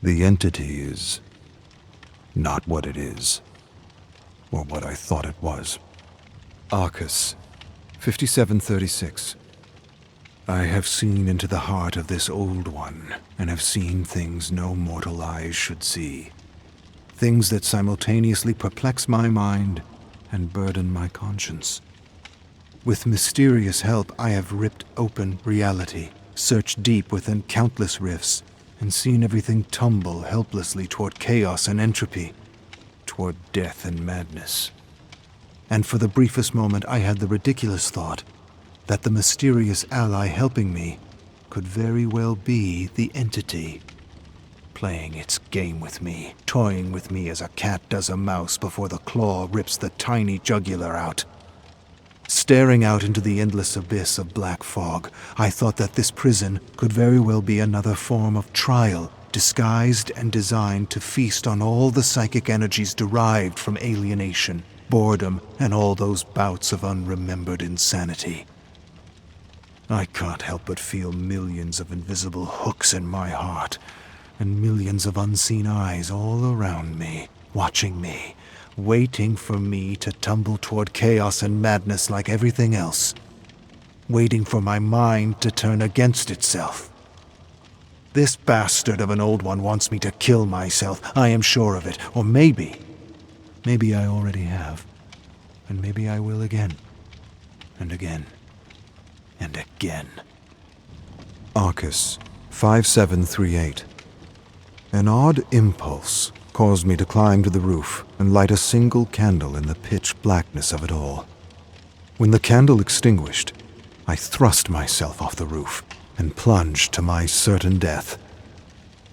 The entity is not what it is, or what I thought it was. Arcus, 5736. I have seen into the heart of this old one, and have seen things no mortal eyes should see. Things that simultaneously perplex my mind and burden my conscience. With mysterious help, I have ripped open reality, searched deep within countless rifts, and seen everything tumble helplessly toward chaos and entropy, toward death and madness. And for the briefest moment, I had the ridiculous thought that the mysterious ally helping me could very well be the entity, playing its game with me, toying with me as a cat does a mouse before the claw rips the tiny jugular out. Staring out into the endless abyss of black fog, I thought that this prison could very well be another form of trial, disguised and designed to feast on all the psychic energies derived from alienation, boredom, and all those bouts of unremembered insanity. I can't help but feel millions of invisible hooks in my heart, and millions of unseen eyes all around me, watching me, waiting for me to tumble toward chaos and madness like everything else, waiting for my mind to turn against itself. This bastard of an old one wants me to kill myself, I am sure of it, or maybe I already have, and maybe I will again, and again, and again. Arcus, 5738. An odd impulse caused me to climb to the roof and light a single candle in the pitch blackness of it all. When the candle extinguished, I thrust myself off the roof and plunged to my certain death,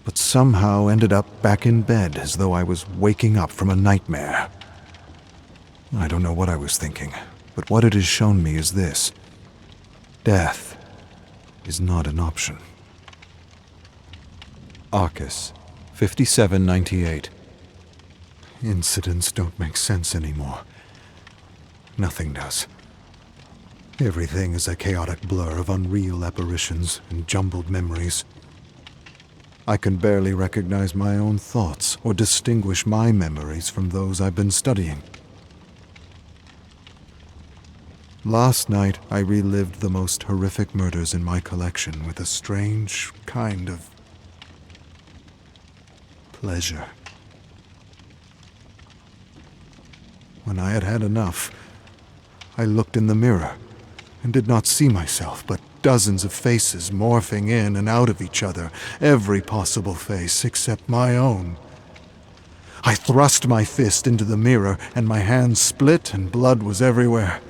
but somehow ended up back in bed as though I was waking up from a nightmare. I don't know what I was thinking, but what it has shown me is this: death is not an option. Arcus, 5798. Incidents don't make sense anymore. Nothing does. Everything is a chaotic blur of unreal apparitions and jumbled memories. I can barely recognize my own thoughts or distinguish my memories from those I've been studying. Last night, I relived the most horrific murders in my collection with a strange kind of pleasure. When I had had enough, I looked in the mirror and did not see myself, but dozens of faces morphing in and out of each other, every possible face except my own. I thrust my fist into the mirror, and my hand split and blood was everywhere.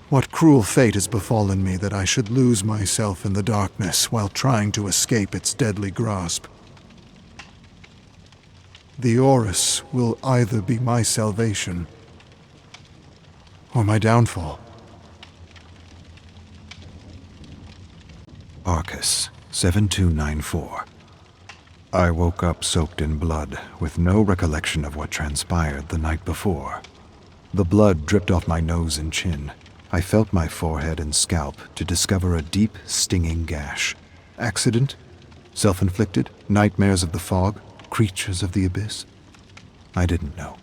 What cruel fate has befallen me that I should lose myself in the darkness while trying to escape its deadly grasp? The Orus will either be my salvation or my downfall. Arcus, 7294. I woke up soaked in blood, with no recollection of what transpired the night before. The blood dripped off my nose and chin. I felt my forehead and scalp to discover a deep, stinging gash. Accident? Self-inflicted? Nightmares of the fog? Creatures of the abyss? I didn't know.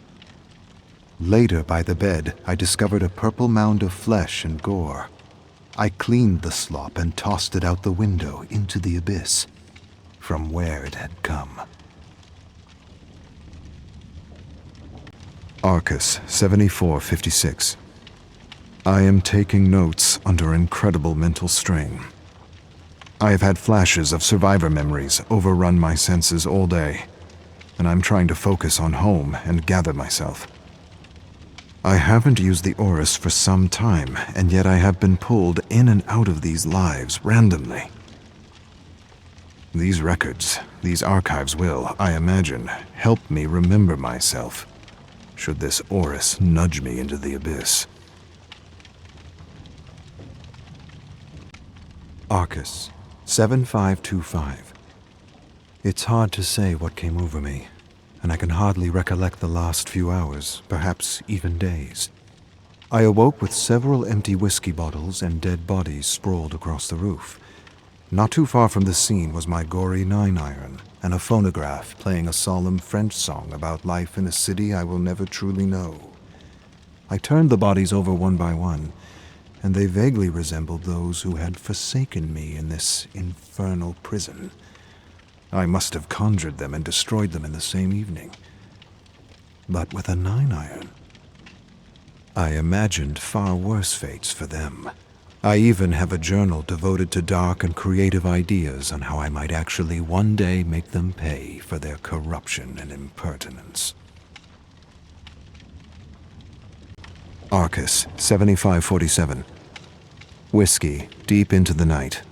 Later, by the bed, I discovered a purple mound of flesh and gore. I cleaned the slop and tossed it out the window into the abyss, from where it had come. Arcus, 7456. I am taking notes under incredible mental strain. I have had flashes of survivor memories overrun my senses all day, and I'm trying to focus on home and gather myself. I haven't used the Orus for some time, and yet I have been pulled in and out of these lives randomly. These records, these archives will, I imagine, help me remember myself, should this Orus nudge me into the abyss. Arcus, 7525. It's hard to say what came over me, and I can hardly recollect the last few hours, perhaps even days. I awoke with several empty whiskey bottles and dead bodies sprawled across the roof. Not too far from the scene was my gory 9-iron and a phonograph playing a solemn French song about life in a city I will never truly know. I turned the bodies over one by one, and they vaguely resembled those who had forsaken me in this infernal prison. I must have conjured them and destroyed them in the same evening. But with a 9-iron, I imagined far worse fates for them. I even have a journal devoted to dark and creative ideas on how I might actually one day make them pay for their corruption and impertinence. Arcus, 7547. Whiskey, deep into the night.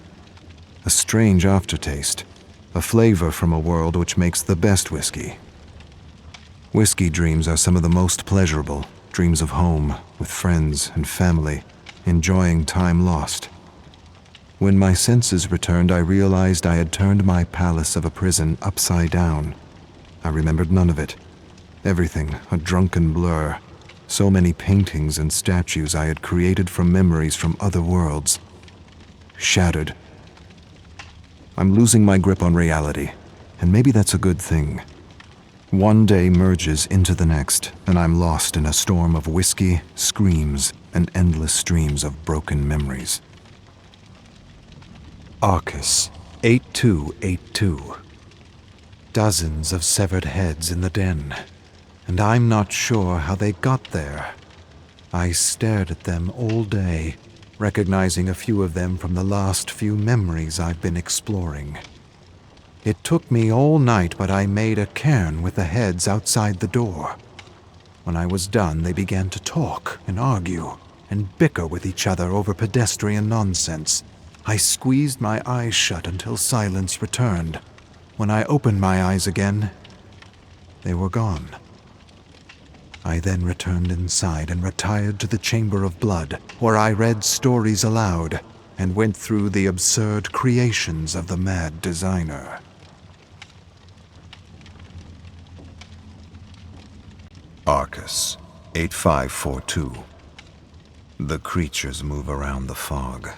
A strange aftertaste, a flavor from a world which makes the best whiskey. Whiskey dreams are some of the most pleasurable, dreams of home, with friends and family, enjoying time lost. When my senses returned, I realized I had turned my palace of a prison upside down. I remembered none of it. Everything a drunken blur. So many paintings and statues I had created from memories from other worlds. Shattered. I'm losing my grip on reality, and maybe that's a good thing. One day merges into the next, and I'm lost in a storm of whiskey, screams, and endless streams of broken memories. Arcus, 8282. Dozens of severed heads in the den, and I'm not sure how they got there. I stared at them all day, recognizing a few of them from the last few memories I've been exploring. It took me all night, but I made a cairn with the heads outside the door. When I was done, they began to talk and argue and bicker with each other over pedestrian nonsense. I squeezed my eyes shut until silence returned. When I opened my eyes again, they were gone. I then returned inside and retired to the Chamber of Blood, where I read stories aloud and went through the absurd creations of the mad designer. Arcus, 8542. The creatures move around the fog,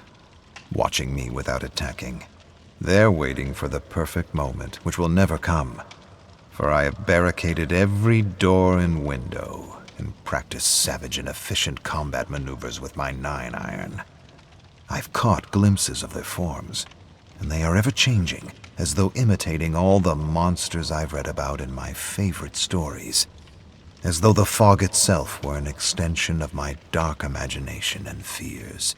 watching me without attacking. They're waiting for the perfect moment, which will never come. For I have barricaded every door and window and practiced savage and efficient combat maneuvers with my 9-iron. I've caught glimpses of their forms, and they are ever changing, as though imitating all the monsters I've read about in my favorite stories, as though the fog itself were an extension of my dark imagination and fears.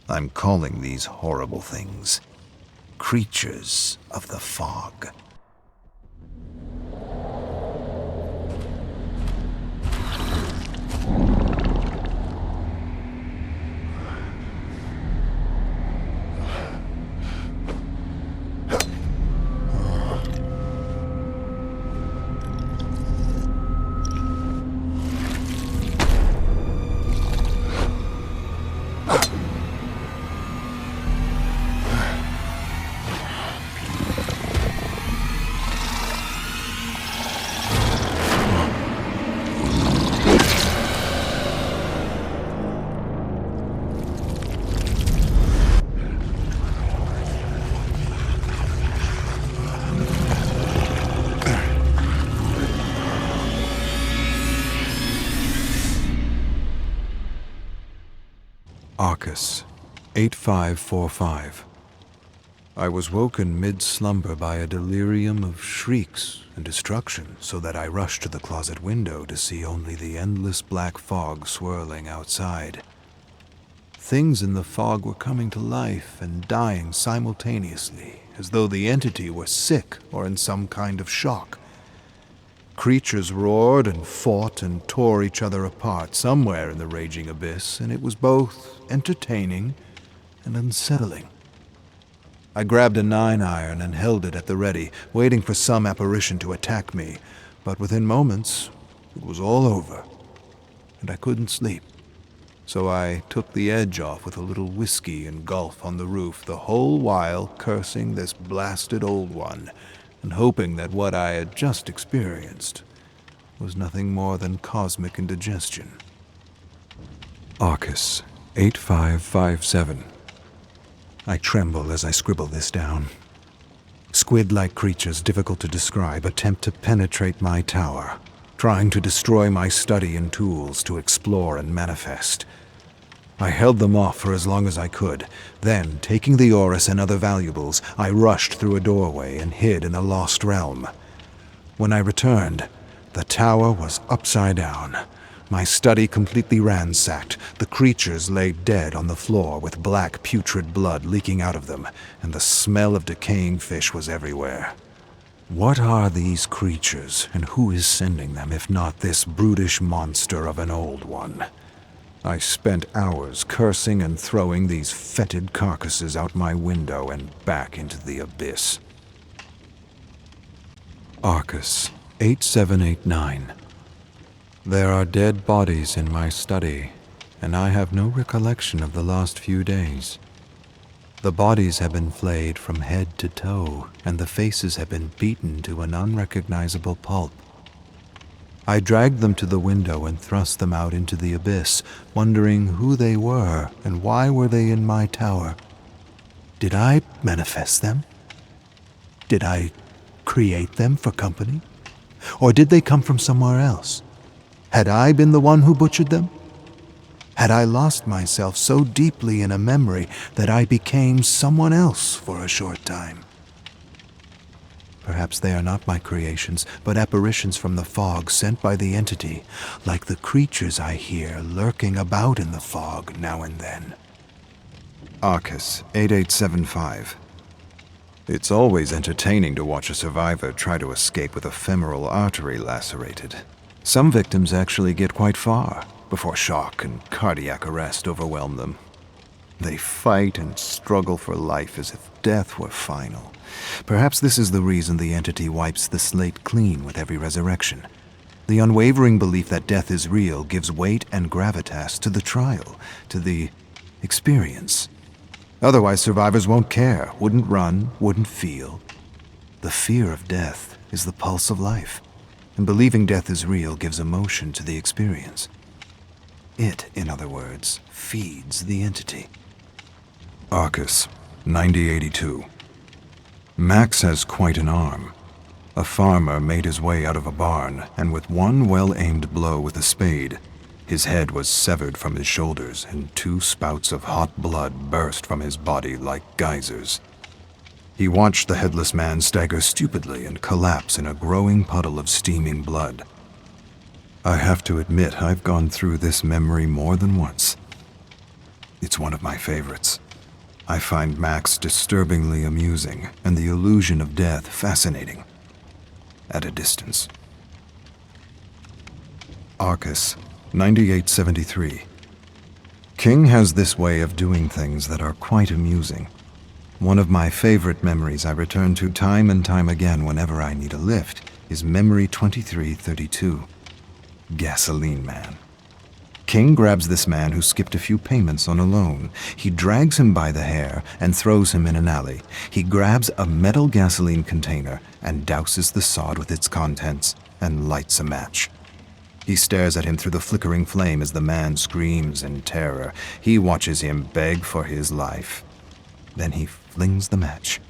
I'm calling these horrible things creatures of the fog. Arcus, 8545. I was woken mid-slumber by a delirium of shrieks and destruction, so that I rushed to the closet window to see only the endless black fog swirling outside. Things in the fog were coming to life and dying simultaneously, as though the entity were sick or in some kind of shock. Creatures roared and fought and tore each other apart somewhere in the raging abyss, and it was both entertaining and unsettling. I grabbed a 9-iron and held it at the ready, waiting for some apparition to attack me, but within moments it was all over, and I couldn't sleep. So I took the edge off with a little whiskey and gulp on the roof, the whole while cursing this blasted old one, and hoping that what I had just experienced was nothing more than cosmic indigestion. Arcus, 8557. I tremble as I scribble this down. Squid-like creatures, difficult to describe, attempt to penetrate my tower, trying to destroy my study and tools to explore and manifest. I held them off for as long as I could. Then, taking the orris and other valuables, I rushed through a doorway and hid in a lost realm. When I returned, the tower was upside down. My study completely ransacked. The creatures lay dead on the floor with black putrid blood leaking out of them, and the smell of decaying fish was everywhere. What are these creatures, and who is sending them, if not this brutish monster of an old one? I spent hours cursing and throwing these fetid carcasses out my window and back into the abyss. Arcus, 8789. There are dead bodies in my study, and I have no recollection of the last few days. The bodies have been flayed from head to toe, and the faces have been beaten to an unrecognizable pulp. I dragged them to the window and thrust them out into the abyss, wondering who they were and why were they in my tower. Did I manifest them? Did I create them for company? Or did they come from somewhere else? Had I been the one who butchered them? Had I lost myself so deeply in a memory that I became someone else for a short time? Perhaps they are not my creations, but apparitions from the fog sent by the entity, like the creatures I hear lurking about in the fog now and then. Arcus, 8875. It's always entertaining to watch a survivor try to escape with a femoral artery lacerated. Some victims actually get quite far before shock and cardiac arrest overwhelm them. They fight and struggle for life as if death were final. Perhaps this is the reason the entity wipes the slate clean with every resurrection. The unwavering belief that death is real gives weight and gravitas to the trial, to the experience. Otherwise, survivors won't care, wouldn't run, wouldn't feel. The fear of death is the pulse of life, and believing death is real gives emotion to the experience. It, in other words, feeds the entity. Arcus, 9082. Max has quite an arm. A farmer made his way out of a barn, and with one well-aimed blow with a spade, his head was severed from his shoulders, and 2 spouts of hot blood burst from his body like geysers. He watched the headless man stagger stupidly and collapse in a growing puddle of steaming blood. I have to admit I've gone through this memory more than once. It's one of my favorites. I find Max disturbingly amusing, and the illusion of death fascinating. At a distance. Arcus, 9873. King has this way of doing things that are quite amusing. One of my favorite memories I return to time and time again whenever I need a lift is Memory 2332. Gasoline Man. King grabs this man who skipped a few payments on a loan. He drags him by the hair and throws him in an alley. He grabs a metal gasoline container and douses the sod with its contents and lights a match. He stares at him through the flickering flame as the man screams in terror. He watches him beg for his life. Then he flings the match.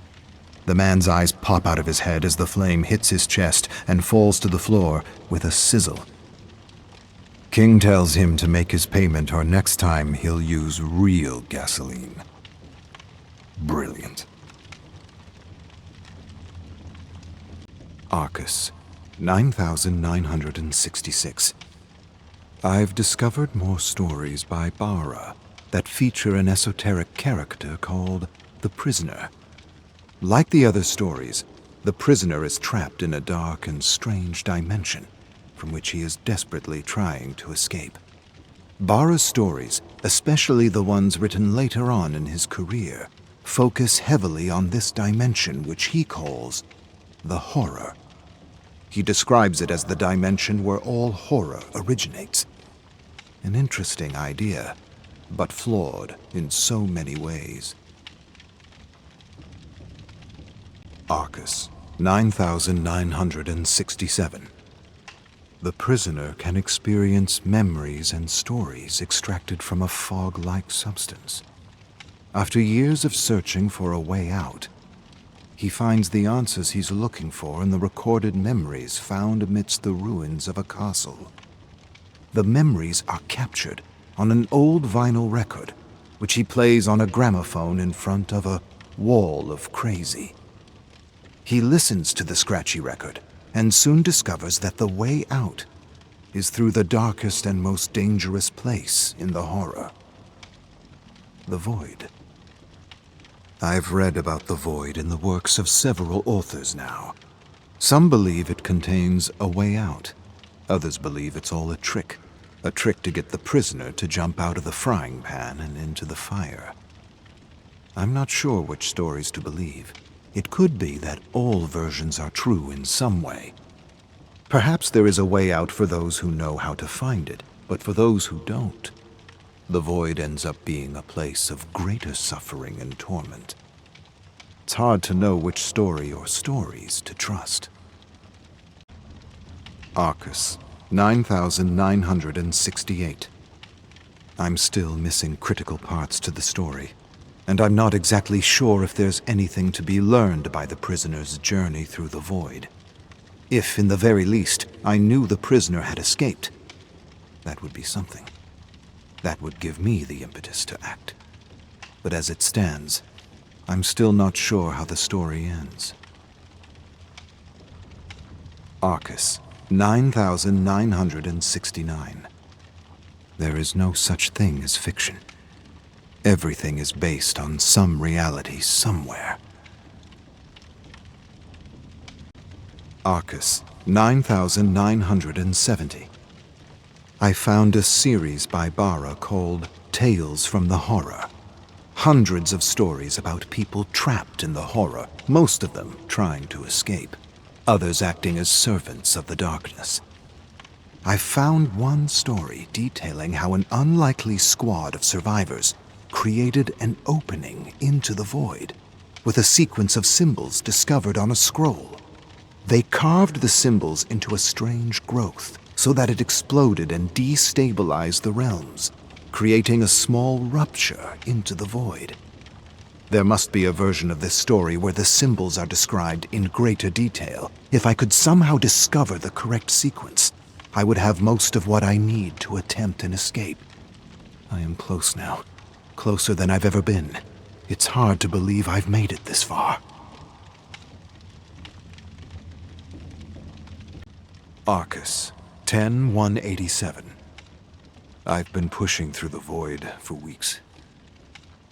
The man's eyes pop out of his head as the flame hits his chest and falls to the floor with a sizzle. King tells him to make his payment or next time he'll use real gasoline. Brilliant. Arcus, 9966. I've discovered more stories by Bara that feature an esoteric character called the Prisoner. Like the other stories, the prisoner is trapped in a dark and strange dimension from which he is desperately trying to escape. Bara's stories, especially the ones written later on in his career, focus heavily on this dimension which he calls the horror. He describes it as the dimension where all horror originates. An interesting idea, but flawed in so many ways. Arcus, 9967. The prisoner can experience memories and stories extracted from a fog-like substance. After years of searching for a way out, he finds the answers he's looking for in the recorded memories found amidst the ruins of a castle. The memories are captured on an old vinyl record, which he plays on a gramophone in front of a wall of crazy. He listens to the scratchy record and soon discovers that the way out is through the darkest and most dangerous place in the horror. The Void. I've read about the Void in the works of several authors now. Some believe it contains a way out. Others believe it's all a trick to get the prisoner to jump out of the frying pan and into the fire. I'm not sure which stories to believe. It could be that all versions are true in some way. Perhaps there is a way out for those who know how to find it, but for those who don't, the Void ends up being a place of greater suffering and torment. It's hard to know which story or stories to trust. Arcus, 9968. I'm still missing critical parts to the story, and I'm not exactly sure if there's anything to be learned by the prisoner's journey through the Void. If, in the very least, I knew the prisoner had escaped, that would be something. That would give me the impetus to act. But as it stands, I'm still not sure how the story ends. Arcus, 9969. There is no such thing as fiction. Everything is based on some reality somewhere. Arcus, 9970. I found a series by Bara called Tales from the Horror. Hundreds of stories about people trapped in the horror, most of them trying to escape, others acting as servants of the darkness. I found one story detailing how an unlikely squad of survivors created an opening into the Void, with a sequence of symbols discovered on a scroll. They carved the symbols into a strange growth so that it exploded and destabilized the realms, creating a small rupture into the Void. There must be a version of this story where the symbols are described in greater detail. If I could somehow discover the correct sequence, I would have most of what I need to attempt an escape. I am close now. Closer than I've ever been. It's hard to believe I've made it this far. Arcus, 10187. I've been pushing through the Void for weeks.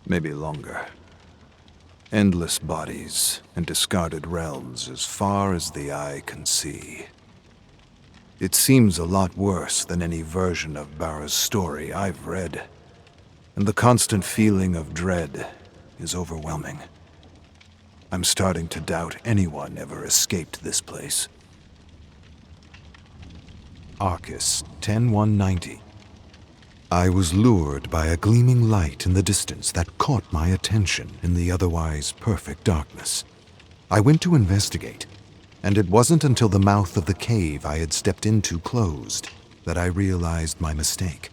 Maybe longer. Endless bodies and discarded realms as far as the eye can see. It seems a lot worse than any version of Bara's story I've read. And the constant feeling of dread is overwhelming. I'm starting to doubt anyone ever escaped this place. Arcus, 10190. I was lured by a gleaming light in the distance that caught my attention in the otherwise perfect darkness. I went to investigate, and it wasn't until the mouth of the cave I had stepped into closed that I realized my mistake.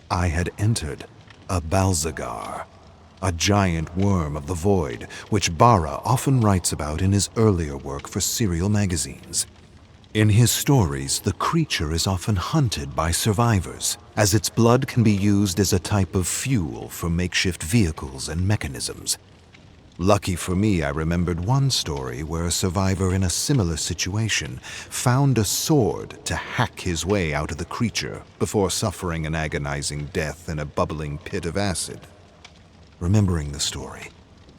I had entered a Balzagar, a giant worm of the Void, which Bara often writes about in his earlier work for serial magazines. In his stories, the creature is often hunted by survivors, as its blood can be used as a type of fuel for makeshift vehicles and mechanisms. Lucky for me, I remembered one story where a survivor in a similar situation found a sword to hack his way out of the creature before suffering an agonizing death in a bubbling pit of acid. Remembering the story,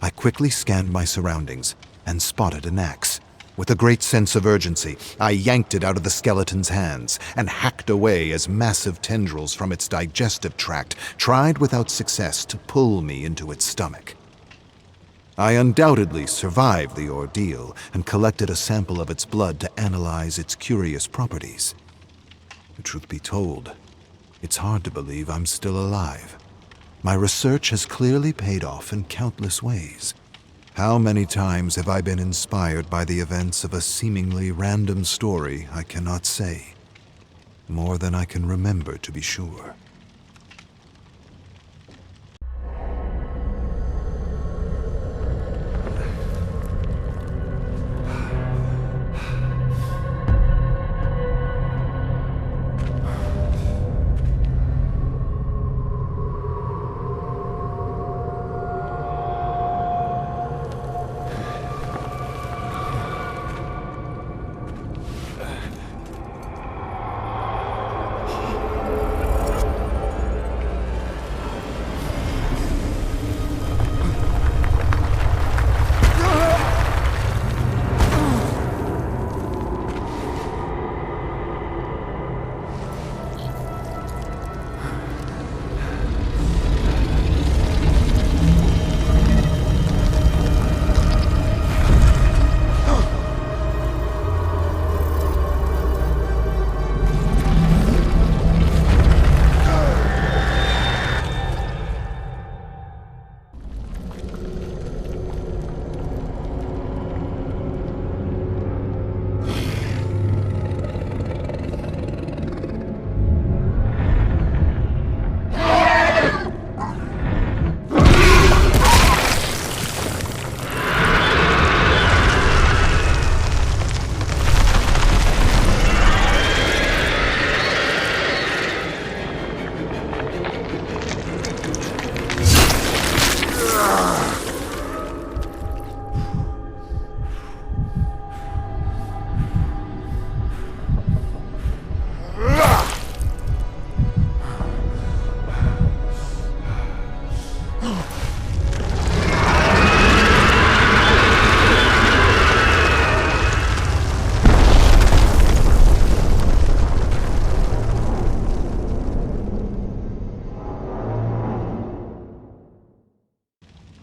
I quickly scanned my surroundings and spotted an axe. With a great sense of urgency, I yanked it out of the skeleton's hands and hacked away as massive tendrils from its digestive tract tried without success to pull me into its stomach. I undoubtedly survived the ordeal and collected a sample of its blood to analyze its curious properties. The truth be told, it's hard to believe I'm still alive. My research has clearly paid off in countless ways. How many times have I been inspired by the events of a seemingly random story I cannot say. More than I can remember, to be sure.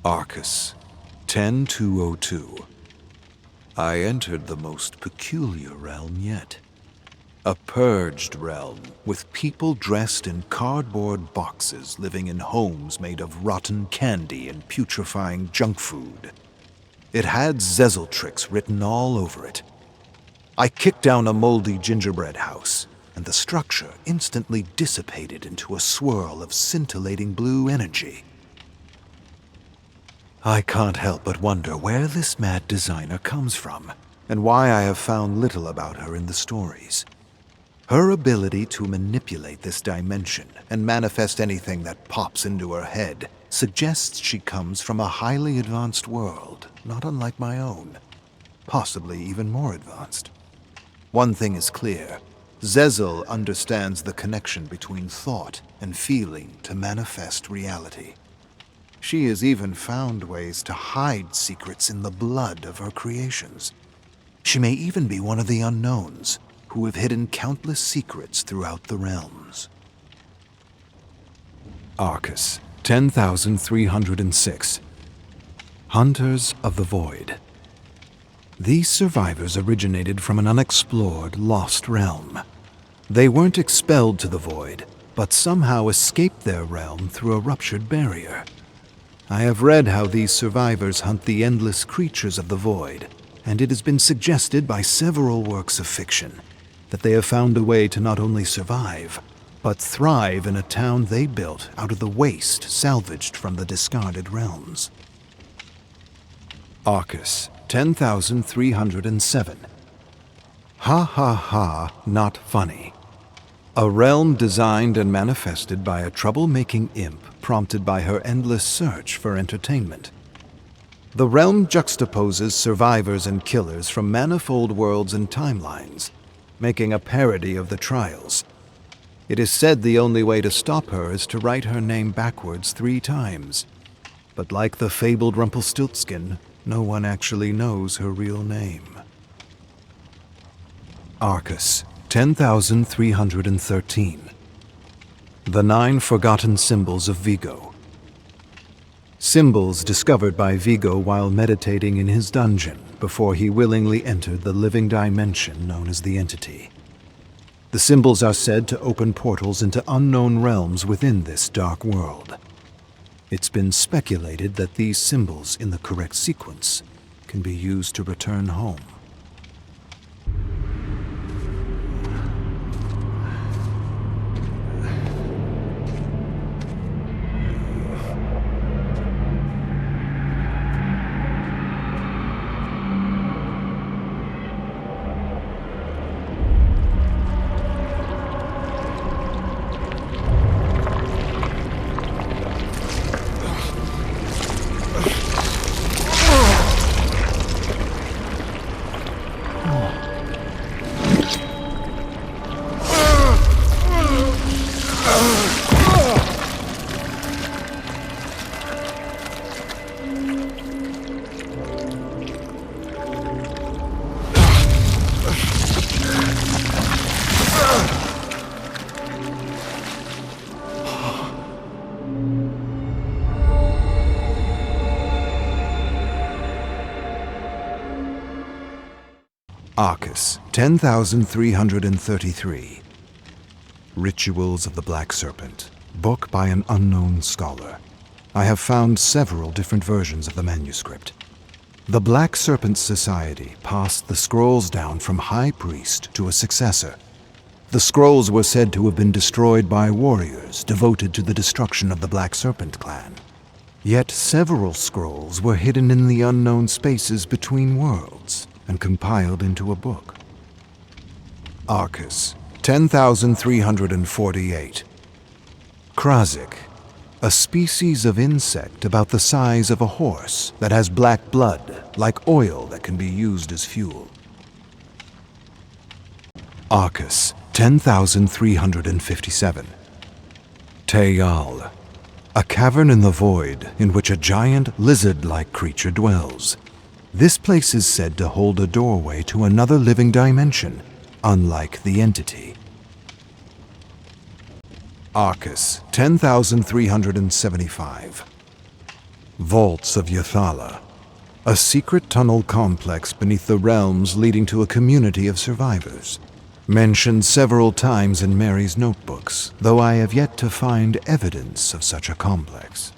Arcus, 10202. I entered the most peculiar realm yet. A purged realm, with people dressed in cardboard boxes living in homes made of rotten candy and putrefying junk food. It had Zezeltrix written all over it. I kicked down a moldy gingerbread house, and the structure instantly dissipated into a swirl of scintillating blue energy. I can't help but wonder where this mad designer comes from, and why I have found little about her in the stories. Her ability to manipulate this dimension and manifest anything that pops into her head suggests she comes from a highly advanced world, not unlike my own, possibly even more advanced. One thing is clear. Zezel understands the connection between thought and feeling to manifest reality. She has even found ways to hide secrets in the blood of her creations. She may even be one of the unknowns who have hidden countless secrets throughout the realms. Arcus, 10306. Hunters of the Void. These survivors originated from an unexplored, lost realm. They weren't expelled to the Void, but somehow escaped their realm through a ruptured barrier. I have read how these survivors hunt the endless creatures of the Void, and it has been suggested by several works of fiction that they have found a way to not only survive, but thrive in a town they built out of the waste salvaged from the discarded realms. Arcus, 10307. Ha ha ha, not funny. A realm designed and manifested by a troublemaking imp prompted by her endless search for entertainment. The realm juxtaposes survivors and killers from manifold worlds and timelines, making a parody of the trials. It is said the only way to stop her is to write her name backwards 3 times. But like the fabled Rumpelstiltskin, no one actually knows her real name. Arcus, 10,313. The 9 Forgotten Symbols of Vigo. Symbols discovered by Vigo while meditating in his dungeon before he willingly entered the living dimension known as the Entity. The symbols are said to open portals into unknown realms within this dark world. It's been speculated that these symbols, in the correct sequence, can be used to return home. Arcus, 10,333. Rituals of the Black Serpent, book by an unknown scholar. I have found several different versions of the manuscript. The Black Serpent Society passed the scrolls down from high priest to a successor. The scrolls were said to have been destroyed by warriors devoted to the destruction of the Black Serpent clan. Yet several scrolls were hidden in the unknown spaces between worlds and compiled into a book. Arcus, 10,348. Krazik, a species of insect about the size of a horse that has black blood, like oil that can be used as fuel. Arcus, 10,357. Teyal, a cavern in the void in which a giant lizard-like creature dwells. This place is said to hold a doorway to another living dimension, unlike the Entity. Arcus, 10,375. Vaults of Yathala, a secret tunnel complex beneath the realms leading to a community of survivors. Mentioned several times in Mary's notebooks, though I have yet to find evidence of such a complex.